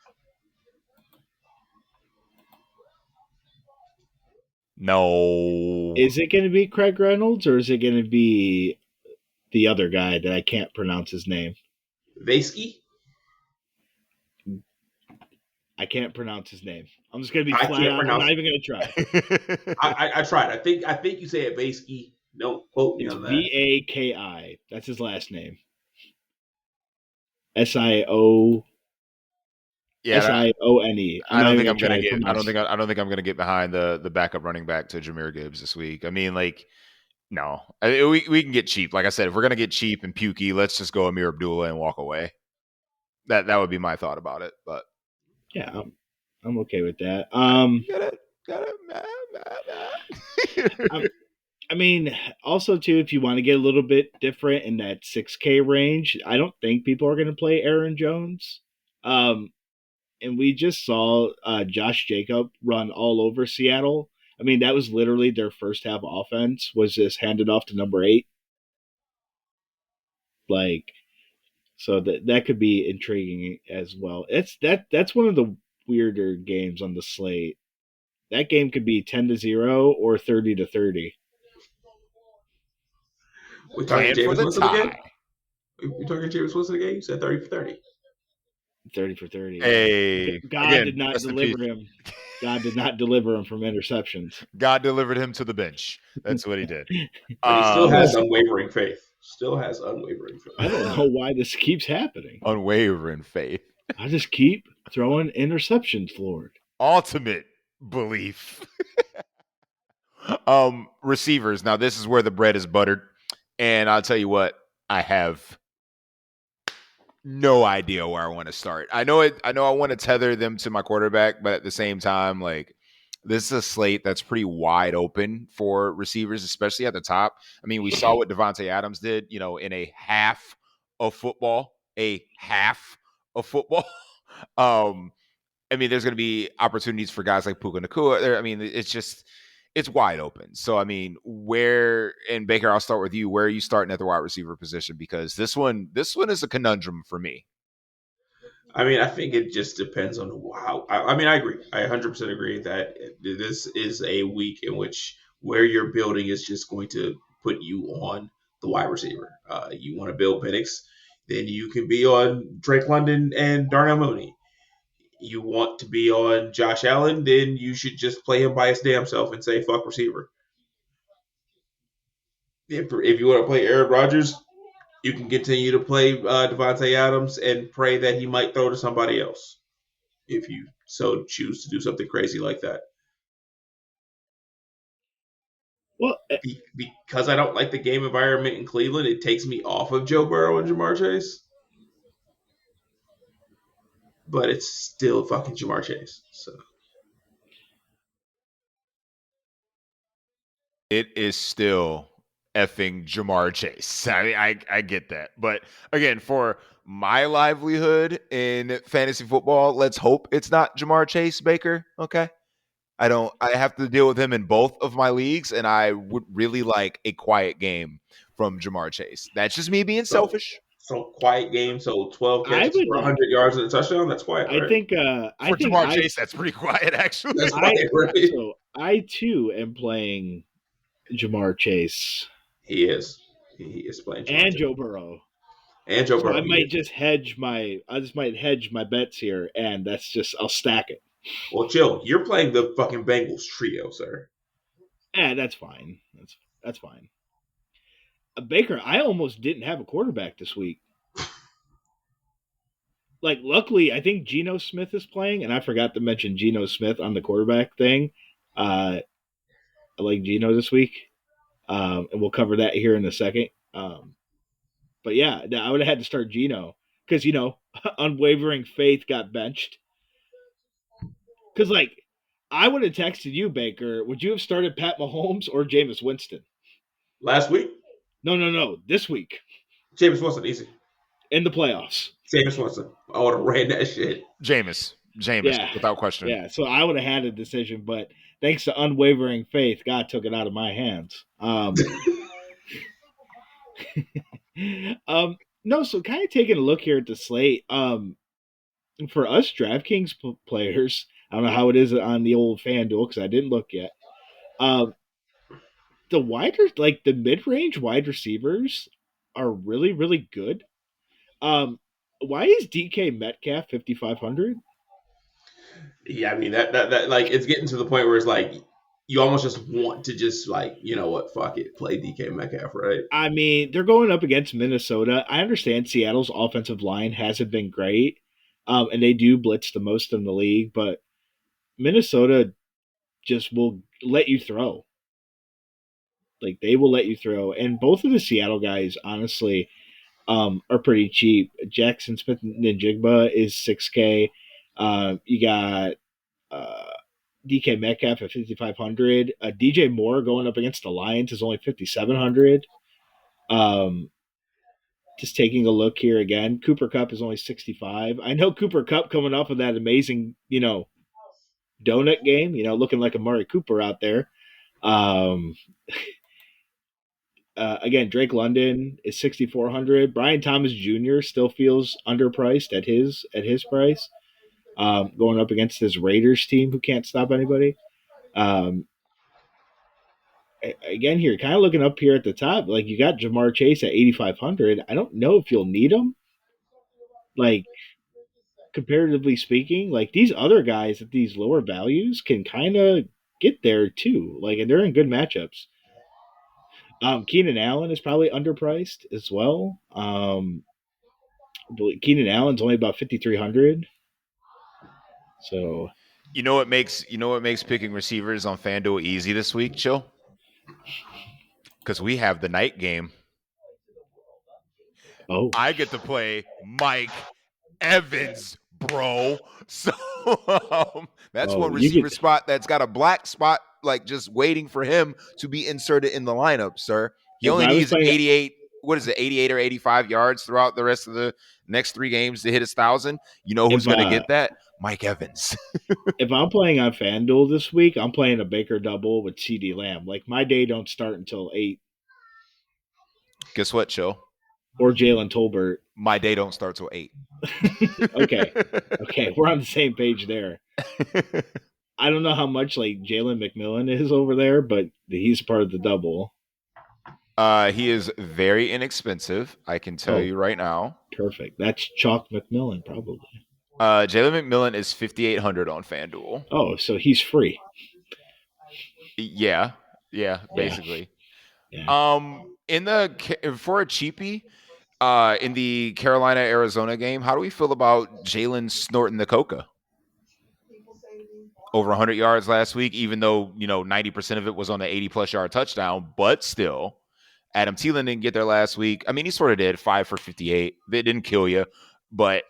No. Is it going to be Craig Reynolds or is it going to be the other guy that I can't pronounce his name? Vasky? I can't pronounce his name. I'm just going to be flat out. I'm not even going to try. I tried. I think you say it Vasky. Don't quote me on that. Vaki. That's his last name. SIO. Yeah, SIONE. I don't think I'm gonna get. I don't think I'm gonna get behind the backup running back to Jahmyr Gibbs this week. I mean, like, no, we can get cheap. Like I said, if we're gonna get cheap and pukey, let's just go Amir Abdullah and walk away. That would be my thought about it. But yeah, I'm okay with that. Got it. I mean, also too, if you want to get a little bit different in that 6K range, I don't think people are going to play Aaron Jones. And we just saw Josh Jacob run all over Seattle. I mean, that was literally their first half offense was just handed off to number 8. Like, so that could be intriguing as well. That's one of the weirder games on the slate. That game could be 10-0 or 30-30. We're talking James Winston again? We're talking James Winston again? You said 30 for 30. 30 for 30. Hey, God did not deliver him. God did not deliver him from interceptions. God delivered him to the bench. That's what he did. But he still has unwavering faith. I don't know why this keeps happening. Unwavering faith. I just keep throwing interceptions, Lord. Ultimate belief. Receivers. Now, this is where the bread is buttered. And I'll tell you what, I have no idea where I want to start. I know I want to tether them to my quarterback, but at the same time, like this is a slate that's pretty wide open for receivers, especially at the top. I mean, we saw what Devontae Adams did, in a half of football, a half of football. um, I mean, there's going to be opportunities for guys like Puka Nacua. I mean, it's wide open. So, I mean, and Baker, I'll start with you. Where are you starting at the wide receiver position? Because this one is a conundrum for me. I mean, I think it just depends on how. I mean, I agree. I 100% agree that this is a week in which where you're building is just going to put you on the wide receiver. You want to build Penix, then you can be on Drake London and Darnell Mooney. You want to be on Josh Allen, then you should just play him by his damn self and say fuck receiver. If you want to play Aaron Rodgers, you can continue to play Devontae Adams and pray that he might throw to somebody else if you so choose to do something crazy like that. Well, because I don't like the game environment in Cleveland, it takes me off of Joe Burrow and Jamar Chase. But it's still fucking Jamar Chase. So it is still effing Jamar Chase. I mean, I get that. But again, for my livelihood in fantasy football, let's hope it's not Jamar Chase, Baker. Okay. I have to deal with him in both of my leagues, and I would really like a quiet game from Jamar Chase. That's just me being selfish. So quiet game. So 12 catches for 100 yards and a touchdown. That's quiet, right? I think for Jamar Chase, that's pretty quiet, actually. That's quiet, right? So I too am playing Jamar Chase. He is. He is playing Jamar and Chase. Joe Burrow. And Joe Burrow. I might just hedge my bets here, and I'll stack it. Well, chill. You're playing the fucking Bengals trio, sir. Yeah, that's fine. That's fine. Baker, I almost didn't have a quarterback this week. Like, luckily, I think Geno Smith is playing, and I forgot to mention Geno Smith on the quarterback thing. I like Geno this week, and we'll cover that here in a second. But yeah, I would have had to start Geno because, unwavering faith got benched. Because, like, I would have texted you, Baker. Would you have started Pat Mahomes or Jameis Winston? Last week? No. This week. Jameis Winston, easy. In the playoffs. Jameis Winston. I would have ran that shit. Jameis, yeah. Without question. Yeah, so I would have had a decision, but thanks to unwavering faith, God took it out of my hands. No, so kind of taking a look here at the slate. For us DraftKings players, I don't know how it is on the old FanDuel because I didn't look yet. The mid-range wide receivers are really, really good. Why is DK Metcalf 5,500? Yeah, I mean that like it's getting to the point where it's like you almost just want to just like, you know what, fuck it, play DK Metcalf, right? I mean, they're going up against Minnesota. I understand Seattle's offensive line hasn't been great, and they do blitz the most in the league, but Minnesota just will let you throw. Like, they will let you throw. And both of the Seattle guys, honestly, are pretty cheap. Jackson Smith-Njigba is $6K. You got DK Metcalf at 5,500. DJ Moore going up against the Lions is only 5,700. Just taking a look here again, Cooper Kupp is only 65. I know Cooper Kupp coming off of that amazing, donut game, looking like Amari Cooper out there. Again, Drake London is 6,400. Brian Thomas Jr. still feels underpriced at his price. Going up against this Raiders team who can't stop anybody. Again, here, kind of looking up here at the top, like you got Jamar Chase at 8,500. I don't know if you'll need him. Like, comparatively speaking, like these other guys at these lower values can kind of get there too. Like, and they're in good matchups. Keenan Allen is probably underpriced as well. Keenan Allen's only about 5,300. So, you know what makes picking receivers on FanDuel easy this week, Chill? Because we have the night game. Oh, I get to play Mike Evans, bro. So that's one you receiver get. spot that's got a black spot, like just waiting for him to be inserted in the lineup, sir. He If only I was needs playing, 88. What is it, 88 or 85 yards throughout the rest of the next 3 games to hit 1,000? You know who's if going to get that? Mike Evans. if I'm playing on FanDuel this week, I'm playing a Baker double with CD Lamb. Like my day don't start until 8. Guess what, Chill? Or Jalen Tolbert. My day don't start till 8. Okay, we're on the same page there. I don't know how much like Jalen McMillan is over there, but he's part of the double. He is very inexpensive. I can tell you right now. Perfect. That's Chalk McMillan, probably. Jalen McMillan is 5,800 on FanDuel. Oh, so he's free. Yeah, basically. Yeah. For a cheapie, in the Carolina Arizona game, how do we feel about Jalen snorting the coca? Over 100 yards last week, even though 90% of it was on the 80+ yard touchdown, but still, Adam Thielen didn't get there last week. I mean, he sort of did 5 for 58. It didn't kill you, but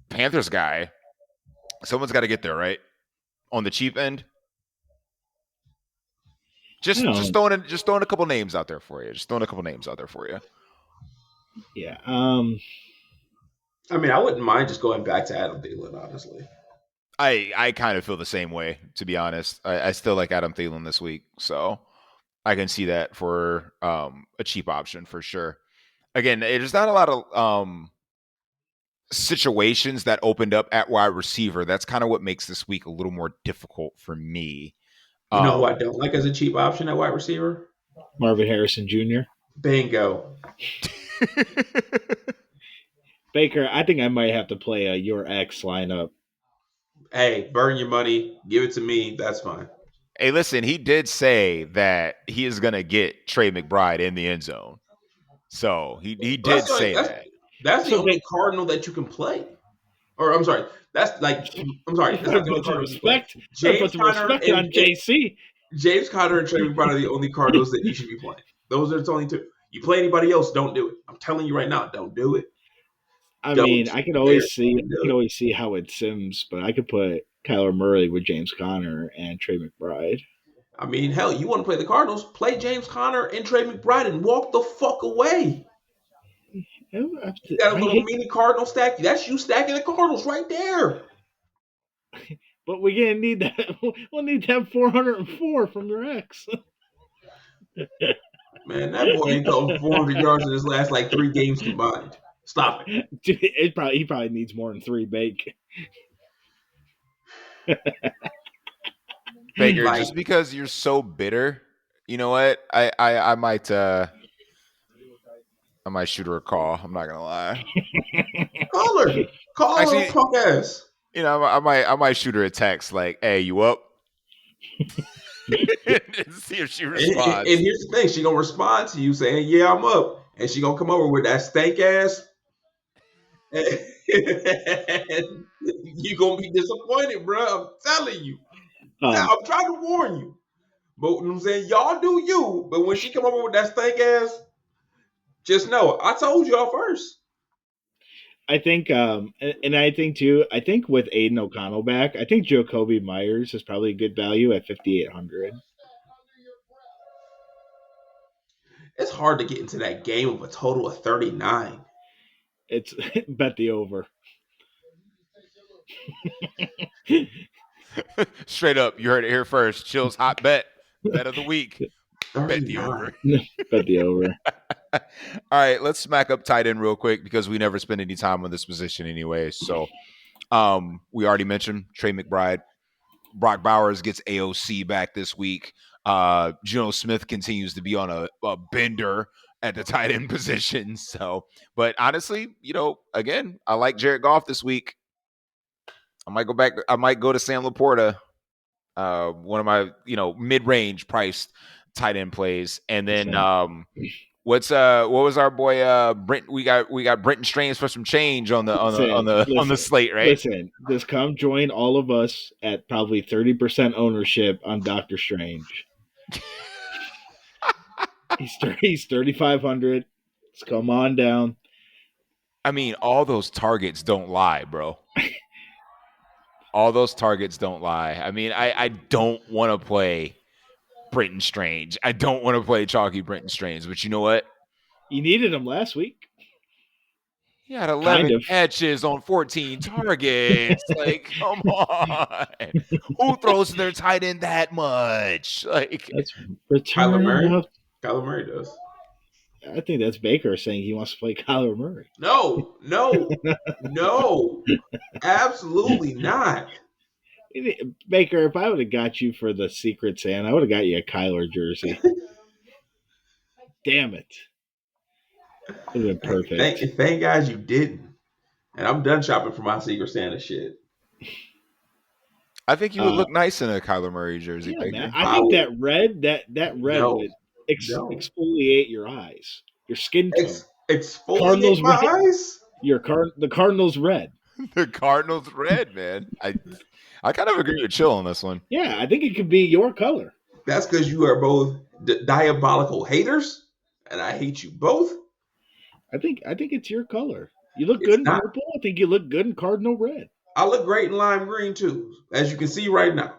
Panthers guy, someone's got to get there, right? On the cheap end. Just throwing a couple names out there for you. Yeah. I mean, I wouldn't mind just going back to Adam Thielen, honestly. I kind of feel the same way, to be honest. I still like Adam Thielen this week, so I can see that for a cheap option for sure. Again, there's not a lot of situations that opened up at wide receiver. That's kind of what makes this week a little more difficult for me. You know who I don't like as a cheap option at wide receiver? Marvin Harrison Jr. Bingo. Baker, I think I might have to play your X lineup. Hey, burn your money. Give it to me. That's fine. Hey, listen, he did say that he is going to get Trey McBride in the end zone. So he did say that. That's the only Cardinal that you can play. Or I'm sorry. That's like I'm sorry. That's not the only Cardinal you play. James Conner and JC. James Conner and Trey McBride are the only Cardinals that you should be playing. Those are the only two. You play anybody else, don't do it. I'm telling you right now, don't do it. I mean, I can always see how it sims, but I could put Kyler Murray with James Conner and Trey McBride. I mean, hell, you want to play the Cardinals? Play James Conner and Trey McBride and walk the fuck away. You got a little mini Cardinal stack. That's you stacking the Cardinals right there. But we're gonna need that. We'll need to have 404 from your ex. Man, that boy ain't going 400 yards in his last like 3 games combined. Stop it. Dude, he probably needs more than 3 bake. Baker, just because you're so bitter, you know what? I might shoot her a call. I'm not gonna lie. Call her. Call her little punk ass. I might shoot her a text like, "Hey, you up?" See if she responds. And here's the thing: she gonna respond to you saying, "Yeah, I'm up," and she gonna come over with that stank ass. And you gonna be disappointed, bro. I'm telling you. I'm trying to warn you. But what I'm saying, y'all do you. But when she come over with that stank ass, just know I told y'all first. I think, and I think too. I think with Aiden O'Connell back, I think Jacoby Myers is probably a good value at 5,800. It's hard to get into that game of a total of 39. It's bet the over. Straight up, you heard it here first. Chill's hot bet of the week. 39. Bet the over. Bet the over. All right, let's smack up tight end real quick because we never spend any time on this position anyway. So we already mentioned Trey McBride. Brock Bowers gets AOC back this week. Geno Smith continues to be on a bender at the tight end position. So, but honestly, again, I like Jared Goff this week. I might go back. I might go to Sam Laporta, one of my mid-range priced tight end plays, and then what was our boy Brent? We got Brenton Strange for some change on the slate, right? Listen, just come join all of us at probably 30% ownership on Doctor Strange. He's 3,500. come on down. I mean, all those targets don't lie, bro. All those targets don't lie. I mean, I don't want to play Britton Strange. I don't want to play chalky Britton Strange, but you know what? You needed him last week. He had 11 Kind of. catches on 14 targets. Like, come on. Who throws their tight end that much? Like, That's Kyler return Murray. of. Kyler Murray does. I think that's Baker saying he wants to play Kyler Murray. No, absolutely not. Baker, if I would have got you for the Secret Santa, I would have got you a Kyler jersey. Damn it. It would have been perfect. Thank God you didn't. And I'm done shopping for my Secret Santa shit. I think you would look nice in a Kyler Murray jersey, Yeah, Baker. man. I think that red would exfoliate your eyes, your skin tone. Exfoliate my eyes? The Cardinals red. The Cardinals red, man. I kind of agree with Chill on this one. Yeah, I think it could be your color. That's because you are both diabolical haters, and I hate you both. I think it's your color. You look good in purple. I think you look good in Cardinal red. I look great in lime green too, as you can see right now.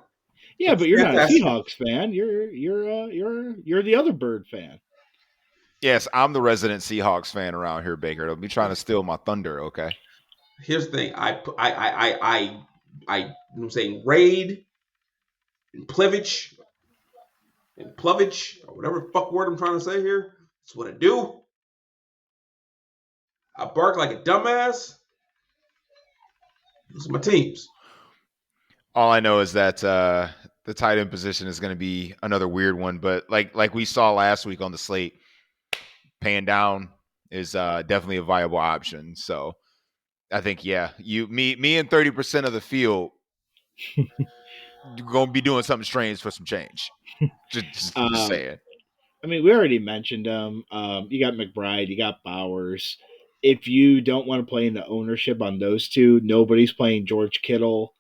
Yeah, but you're fantastic. Not a Seahawks fan. You're the other bird fan. Yes, I'm the resident Seahawks fan around here, Baker. Don't be trying to steal my thunder, okay? Here's the thing. I'm saying raid and plevage, or whatever the fuck word I'm trying to say here. That's what I do. I bark like a dumbass. Those are my teams. All I know is that the tight end position is going to be another weird one, but like we saw last week on the slate, paying down is definitely a viable option. So I think, yeah, me and 30% of the field going to be doing something strange for some change. Just saying. I mean, we already mentioned them. You got McBride, you got Bowers. If you don't want to play in the ownership on those two, nobody's playing George Kittle.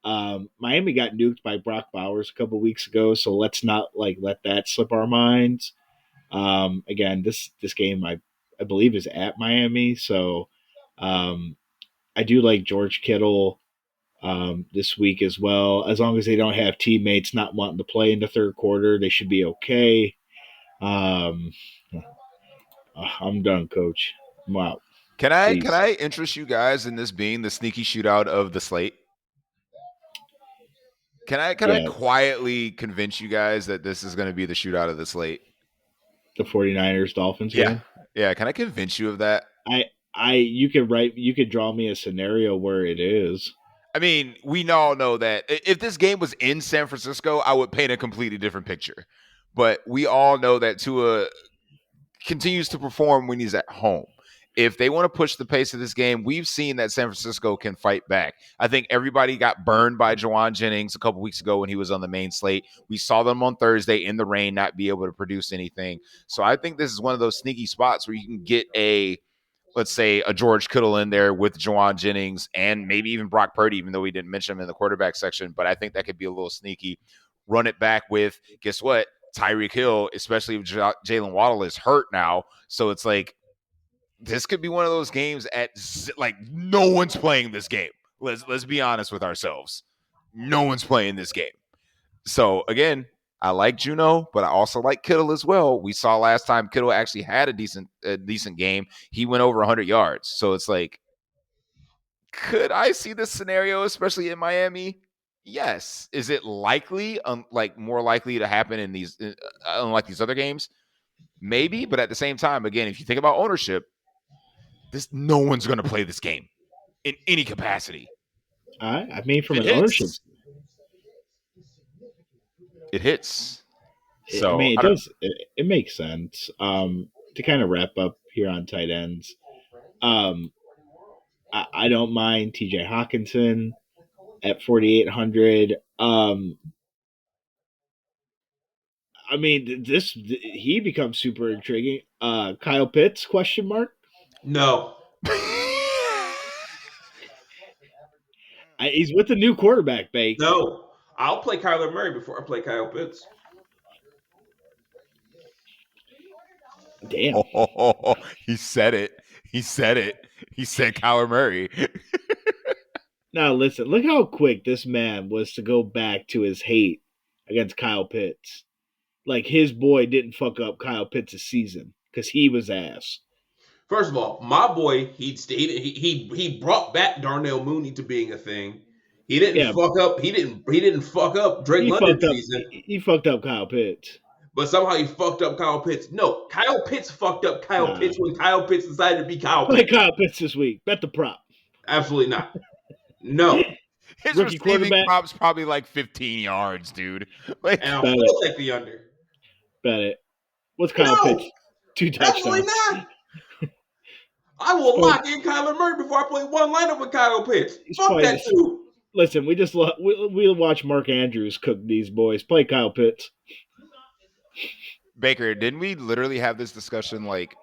Miami got nuked by Brock Bowers a couple weeks ago, so let's not let that slip our minds. Again, this game I believe is at Miami, so I do like George Kittle this week as well. As long as they don't have teammates not wanting to play in the third quarter, they should be okay. I'm done, Coach. I'm out. Can I interest you guys in this being the sneaky shootout of the slate? Can I quietly convince you guys that this is going to be the shootout of the slate? The 49ers Dolphins game? Yeah. Can I convince you of that? You could draw me a scenario where it is. I mean, we all know that if this game was in San Francisco, I would paint a completely different picture. But we all know that Tua continues to perform when he's at home. If they want to push the pace of this game, we've seen that San Francisco can fight back. I think everybody got burned by Juwan Jennings a couple weeks ago when he was on the main slate. We saw them on Thursday in the rain not be able to produce anything. So I think this is one of those sneaky spots where you can get let's say a George Kittle in there with Juwan Jennings and maybe even Brock Purdy, even though we didn't mention him in the quarterback section. But I think that could be a little sneaky. Run it back with, guess what? Tyreek Hill, especially if Jalen Waddle is hurt now. So it's like, this could be one of those games no one's playing this game. Let's be honest with ourselves. No one's playing this game. So again, I like Juno, but I also like Kittle as well. We saw last time Kittle actually had a decent game. He went over 100 yards. So it's like, could I see this scenario, especially in Miami? Yes. Is it likely, more likely to happen in these, unlike these other games? Maybe, but at the same time, again, if you think about ownership, no one's going to play this game in any capacity. I mean, from an ownership, it hits. So I mean, it makes sense. To kind of wrap up here on tight ends, I don't mind TJ Hawkinson at 4,800. I mean, he becomes super intriguing. Kyle Pitts ? No. He's with the new quarterback, Bake. No. I'll play Kyler Murray before I play Kyle Pitts. Damn. Oh, he said it. He said it. He said Kyler Murray. Now listen, look how quick this man was to go back to his hate against Kyle Pitts. Like his boy didn't fuck up Kyle Pitts' season because he was ass. First of all, my boy, he brought back Darnell Mooney to being a thing. He didn't Yeah. fuck up. He didn't fuck up Drake He London's fucked up. season. He fucked up Kyle Pitts. But somehow he fucked up Kyle Pitts. No, Kyle Pitts fucked up Kyle Nah. Pitts when Kyle Pitts decided to be Kyle Play Pitts. Kyle Pitts this week. Bet the prop. Absolutely not. No. His Rookie receiving quarterback. prop's probably like 15 yards, dude. Like, And I'll Bet still take the under. Bet it. What's Kyle No. Pitts? 2 Absolutely touchdowns. not. I will Spoke- lock in Kyler Murray before I play one lineup with Kyle Pitts. He's Fuck playing that the- dude. Listen, we'll watch Mark Andrews cook these boys. Play Kyle Pitts. Baker, didn't we literally have this discussion like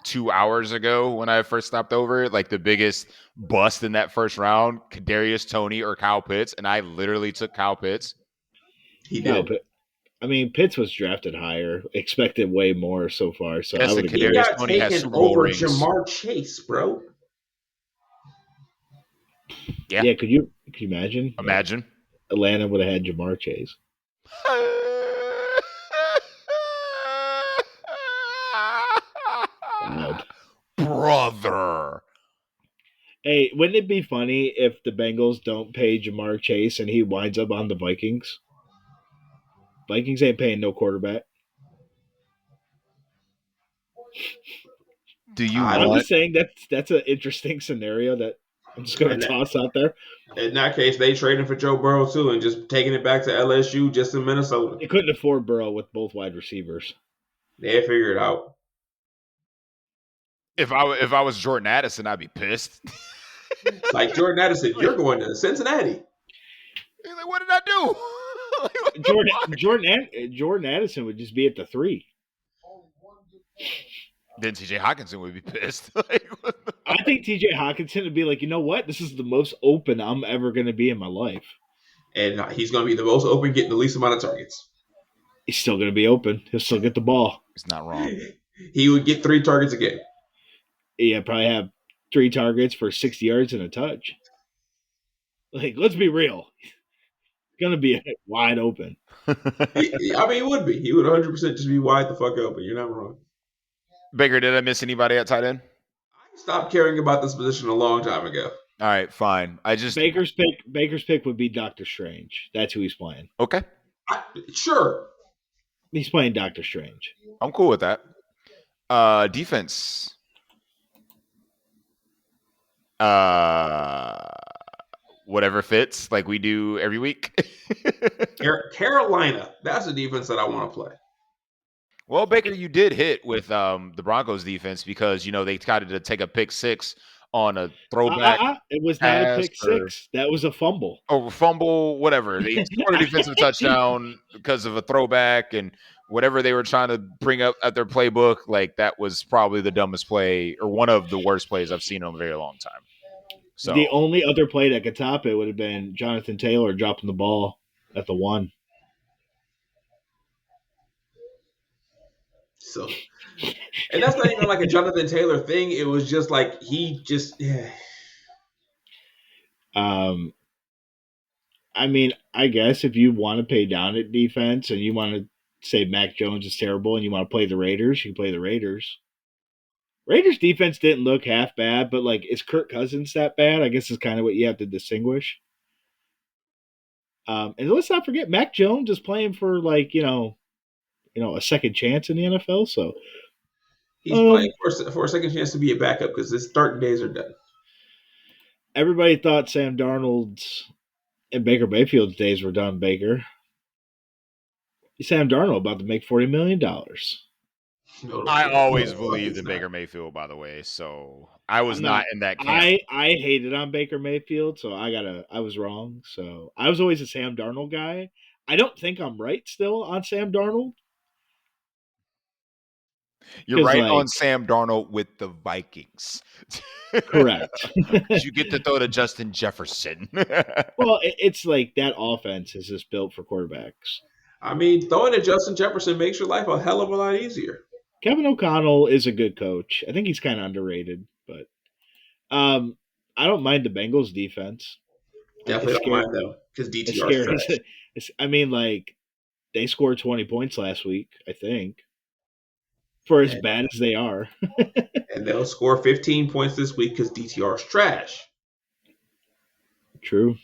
2 hours ago when I first stopped over? Like the biggest bust in that first round, Kadarius Toney or Kyle Pitts, and I literally took Kyle Pitts. He No, did. but I mean, Pitts was drafted higher, expected way more so far. So Yes, I would and agree. He Kadarius got Toney has taken Super Bowl over rings. Jamar Chase, bro. Yeah. Yeah, could you imagine? Imagine. Atlanta would have had Jamar Chase. Wild. Brother. Hey, wouldn't it be funny if the Bengals don't pay Jamar Chase and he winds up on the Vikings? Vikings ain't paying no quarterback. Do you I'm want just saying that's an interesting scenario that I'm just going And to that- toss out there. In that case, they traded for Joe Burrow too, and just taking it back to LSU, just in Minnesota. They couldn't afford Burrow with both wide receivers. They figured it out. if I was Jordan Addison, I'd be pissed. Like Jordan Addison, you're going to Cincinnati. He's like, what did I do? Jordan Addison would just be at the 3. Then TJ Hawkinson would be pissed. Like, what the- I think TJ Hawkinson would be like, you know what? This is the most open I'm ever going to be in my life. And he's going to be the most open, getting the least amount of targets. He's still going to be open. He'll still get the ball. He's not wrong. He would get 3 targets a game. Yeah, probably have 3 targets for 60 yards and a touch. Like, let's be real. It's going to be wide open. He would be. He would 100% just be wide the fuck open. You're not wrong. Baker, did I miss anybody at tight end? I stopped caring about this position a long time ago. All right, fine. I just Baker's pick would be Doctor Strange. That's who he's playing. okay. Sure. He's playing Doctor Strange. I'm cool with that. Defense. Whatever fits, like we do every week. Carolina. That's a defense that I want to play. Well, Baker, you did hit with the Broncos defense because they decided to take a pick 6 on a throwback It was not a pass pick or- 6. That was a fumble. or fumble, whatever. They scored a defensive touchdown because of a throwback and whatever they were trying to bring up at their playbook. Like that was probably the dumbest play or one of the worst plays I've seen in a very long time. So The only other play that could top it would have been Jonathan Taylor dropping the ball at the 1. So, and that's not even like a Jonathan Taylor thing. It was just like he just. Yeah. I mean, I guess if you want to pay down at defense and you want to say Mac Jones is terrible and you want to play the Raiders, you can play the Raiders. Raiders defense didn't look half bad, but like, is Kirk Cousins that bad? I guess is kind of what you have to distinguish. And let's not forget, Mac Jones is playing for like a second chance in the NFL. So He's playing for a second chance to be a backup because his starting days are done. everybody thought Sam Darnold's and Baker Mayfield's days were done. Baker, Sam Darnold about to make $40 million. I always believed in Baker Mayfield, by the way. So I was not in that camp. I hated on Baker Mayfield, so I was wrong. So I was always a Sam Darnold guy. I don't think I'm right still on Sam Darnold. You're right like- on Sam Darnold with the Vikings. Correct. You get to throw to Justin Jefferson. Well, it's like that offense is just built for quarterbacks. I mean, throwing at Justin Jefferson makes your life a hell of a lot easier. Kevin O'Connell is a good coach. I think he's kind of underrated, but um, I don't mind the Bengals defense. It Definitely don't scared mind them because it DTR is scares. trash. I mean, like they scored 20 points last week. I think for as And, bad as they are. and they'll score 15 points this week because DTR is trash. True.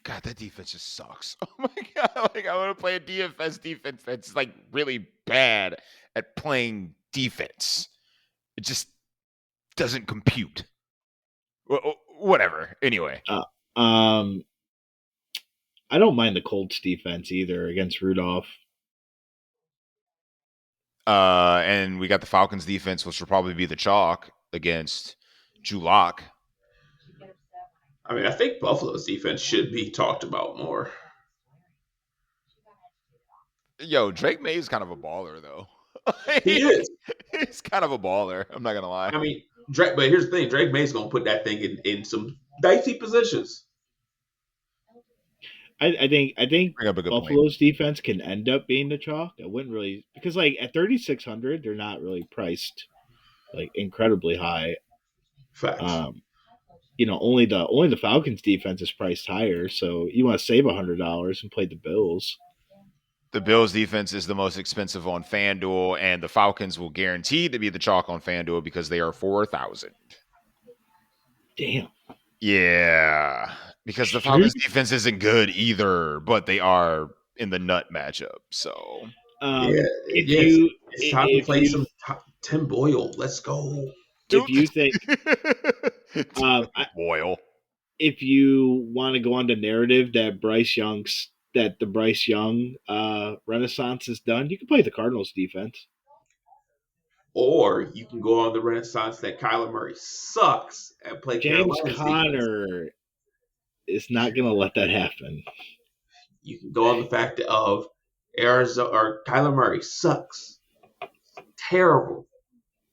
God, that defense just sucks. Oh my god! Like I want to play a DFS defense that's like really bad at playing defense. It just doesn't compute. Whatever. Anyway, Um, I don't mind the Colts defense either against Rudolph. and we got the Falcons defense, which will probably be the chalk against Julok. I mean, I think Buffalo's defense should be talked about more. Yo, Drake May is kind of a baller though. He is. He's kind of a baller. I'm not gonna lie. I mean, Drake. But here's the thing: Drake May's gonna put that thing in some dicey positions. I think Bring up a good point. Buffalo's defense can end up being the chalk. I wouldn't really because like at 3,600 they're not really priced like incredibly high. Facts. Only the Falcons defense is priced higher, so you want to save $100 and play the Bills. The Bills defense is the most expensive on FanDuel, and the Falcons will guarantee to be the chalk on FanDuel because they are 4,000. Damn. Yeah, because the Falcons defense isn't good either, but they are in the nut matchup. So it's time to play some Tim Boyle. Let's go. If you think Boyle, if you want to go on the narrative that the Bryce Young renaissance is done, you can play the Cardinals defense. Or you can go on the renaissance that Kyler Murray sucks and play James Carolina's Conner defense. is not going to let that happen. You can go on the fact of Arizona or Kyler Murray sucks. Terrible.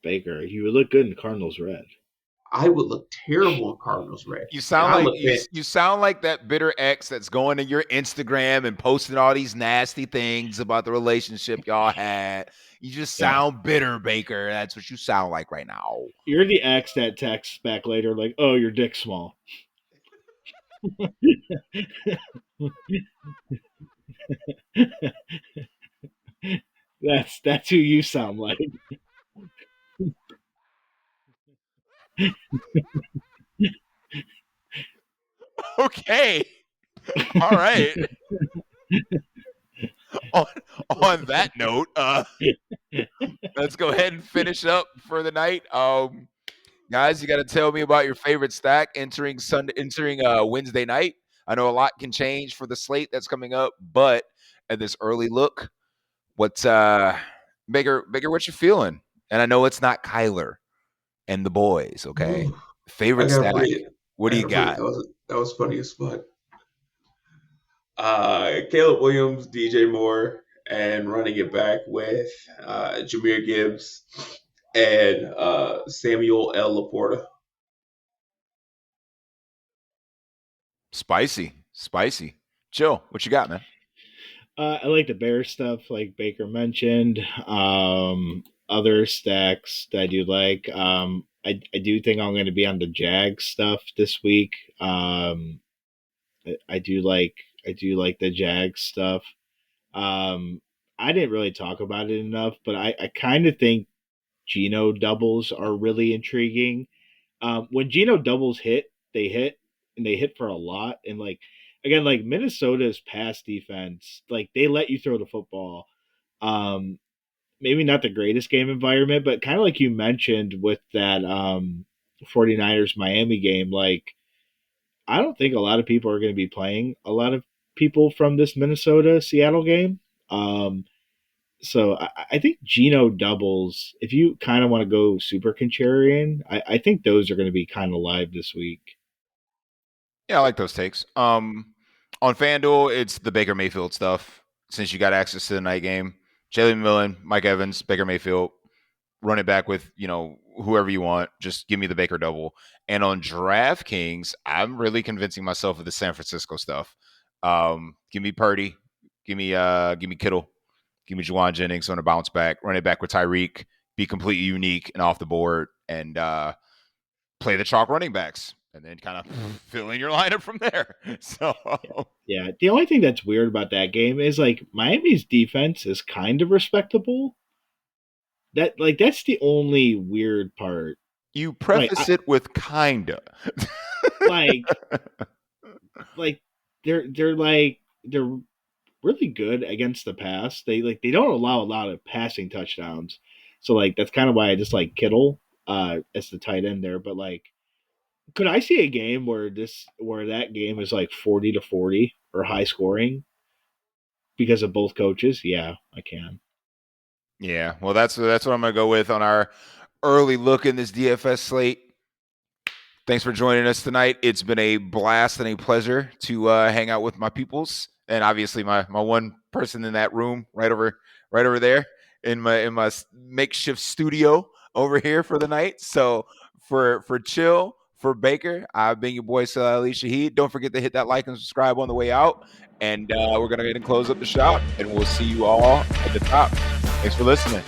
Baker, you would look good in Cardinals red. I would look terrible in Cardinals red. You sound like that bitter ex that's going to your Instagram and posting all these nasty things about the relationship y'all had. You just sound bitter, Baker. That's what you sound like right now. You're the ex that texts back later like, "Oh, your dick's small." That's who you sound like. Okay. All right. on that note, let's go ahead and finish up for the night. Guys, you got to tell me about your favorite stack entering Wednesday night. I know a lot can change for the slate that's coming up, but at this early look, what's Baker, what you feeling? And I know it's not Kyler and the boys, okay? Ooh, Favorite stack. What do you got? That was funny as fuck. Caleb Williams, DJ Moore, and running it back with Jahmyr Gibbs and Samuel L. Laporta. Spicy. Joe, what you got, man? I like the Bears stuff, like Baker mentioned. Other stacks that I do like. I do think I'm going to be on the Jags stuff this week. I do like the Jags stuff. I didn't really talk about it enough, but I kind of think Geno doubles are really intriguing. When Geno doubles hit, they hit for a lot. And like again, like Minnesota's pass defense, like they let you throw the football. Maybe not the greatest game environment, but kind of like you mentioned with that 49ers Miami game, like I don't think a lot of people are going to be playing a lot of people from this Minnesota Seattle game. So I think Geno doubles, if you kind of want to go super contrarian, I think those are going to be kind of live this week. Yeah, I like those takes. On FanDuel, it's the Baker Mayfield stuff. Since you got access to the night game, Jalen Millen, Mike Evans, Baker Mayfield, run it back with whoever you want. Just give me the Baker double. And on DraftKings, I'm really convincing myself of the San Francisco stuff. Give me Purdy, give me Kittle, Give me Juwan Jennings on a bounce back, run it back with Tyreek, be completely unique and off the board, and play the chalk running backs, and then kind of fill in your lineup from there. So yeah. The only thing that's weird about that game is like Miami's defense is kind of respectable. That's the only weird part. you preface it with kinda. Like they're really good against the pass. They don't allow a lot of passing touchdowns. So like that's kind of why I just like Kittle as the tight end there. But like, could I see a game where that game is like 40-40 or high scoring because of both coaches? Yeah, I can. Yeah, well, that's what I'm going to go with on our early look in this DFS slate. Thanks for joining us tonight. It's been a blast and a pleasure to hang out with my peoples, and obviously my one person in that room right over there in my makeshift studio over here for the night. So for Chill, for Baker, I've been your boy Ali Shahid. Don't forget to hit that like and subscribe on the way out, and we're gonna go ahead and close up the shop, and we'll see you all at the top. Thanks for listening.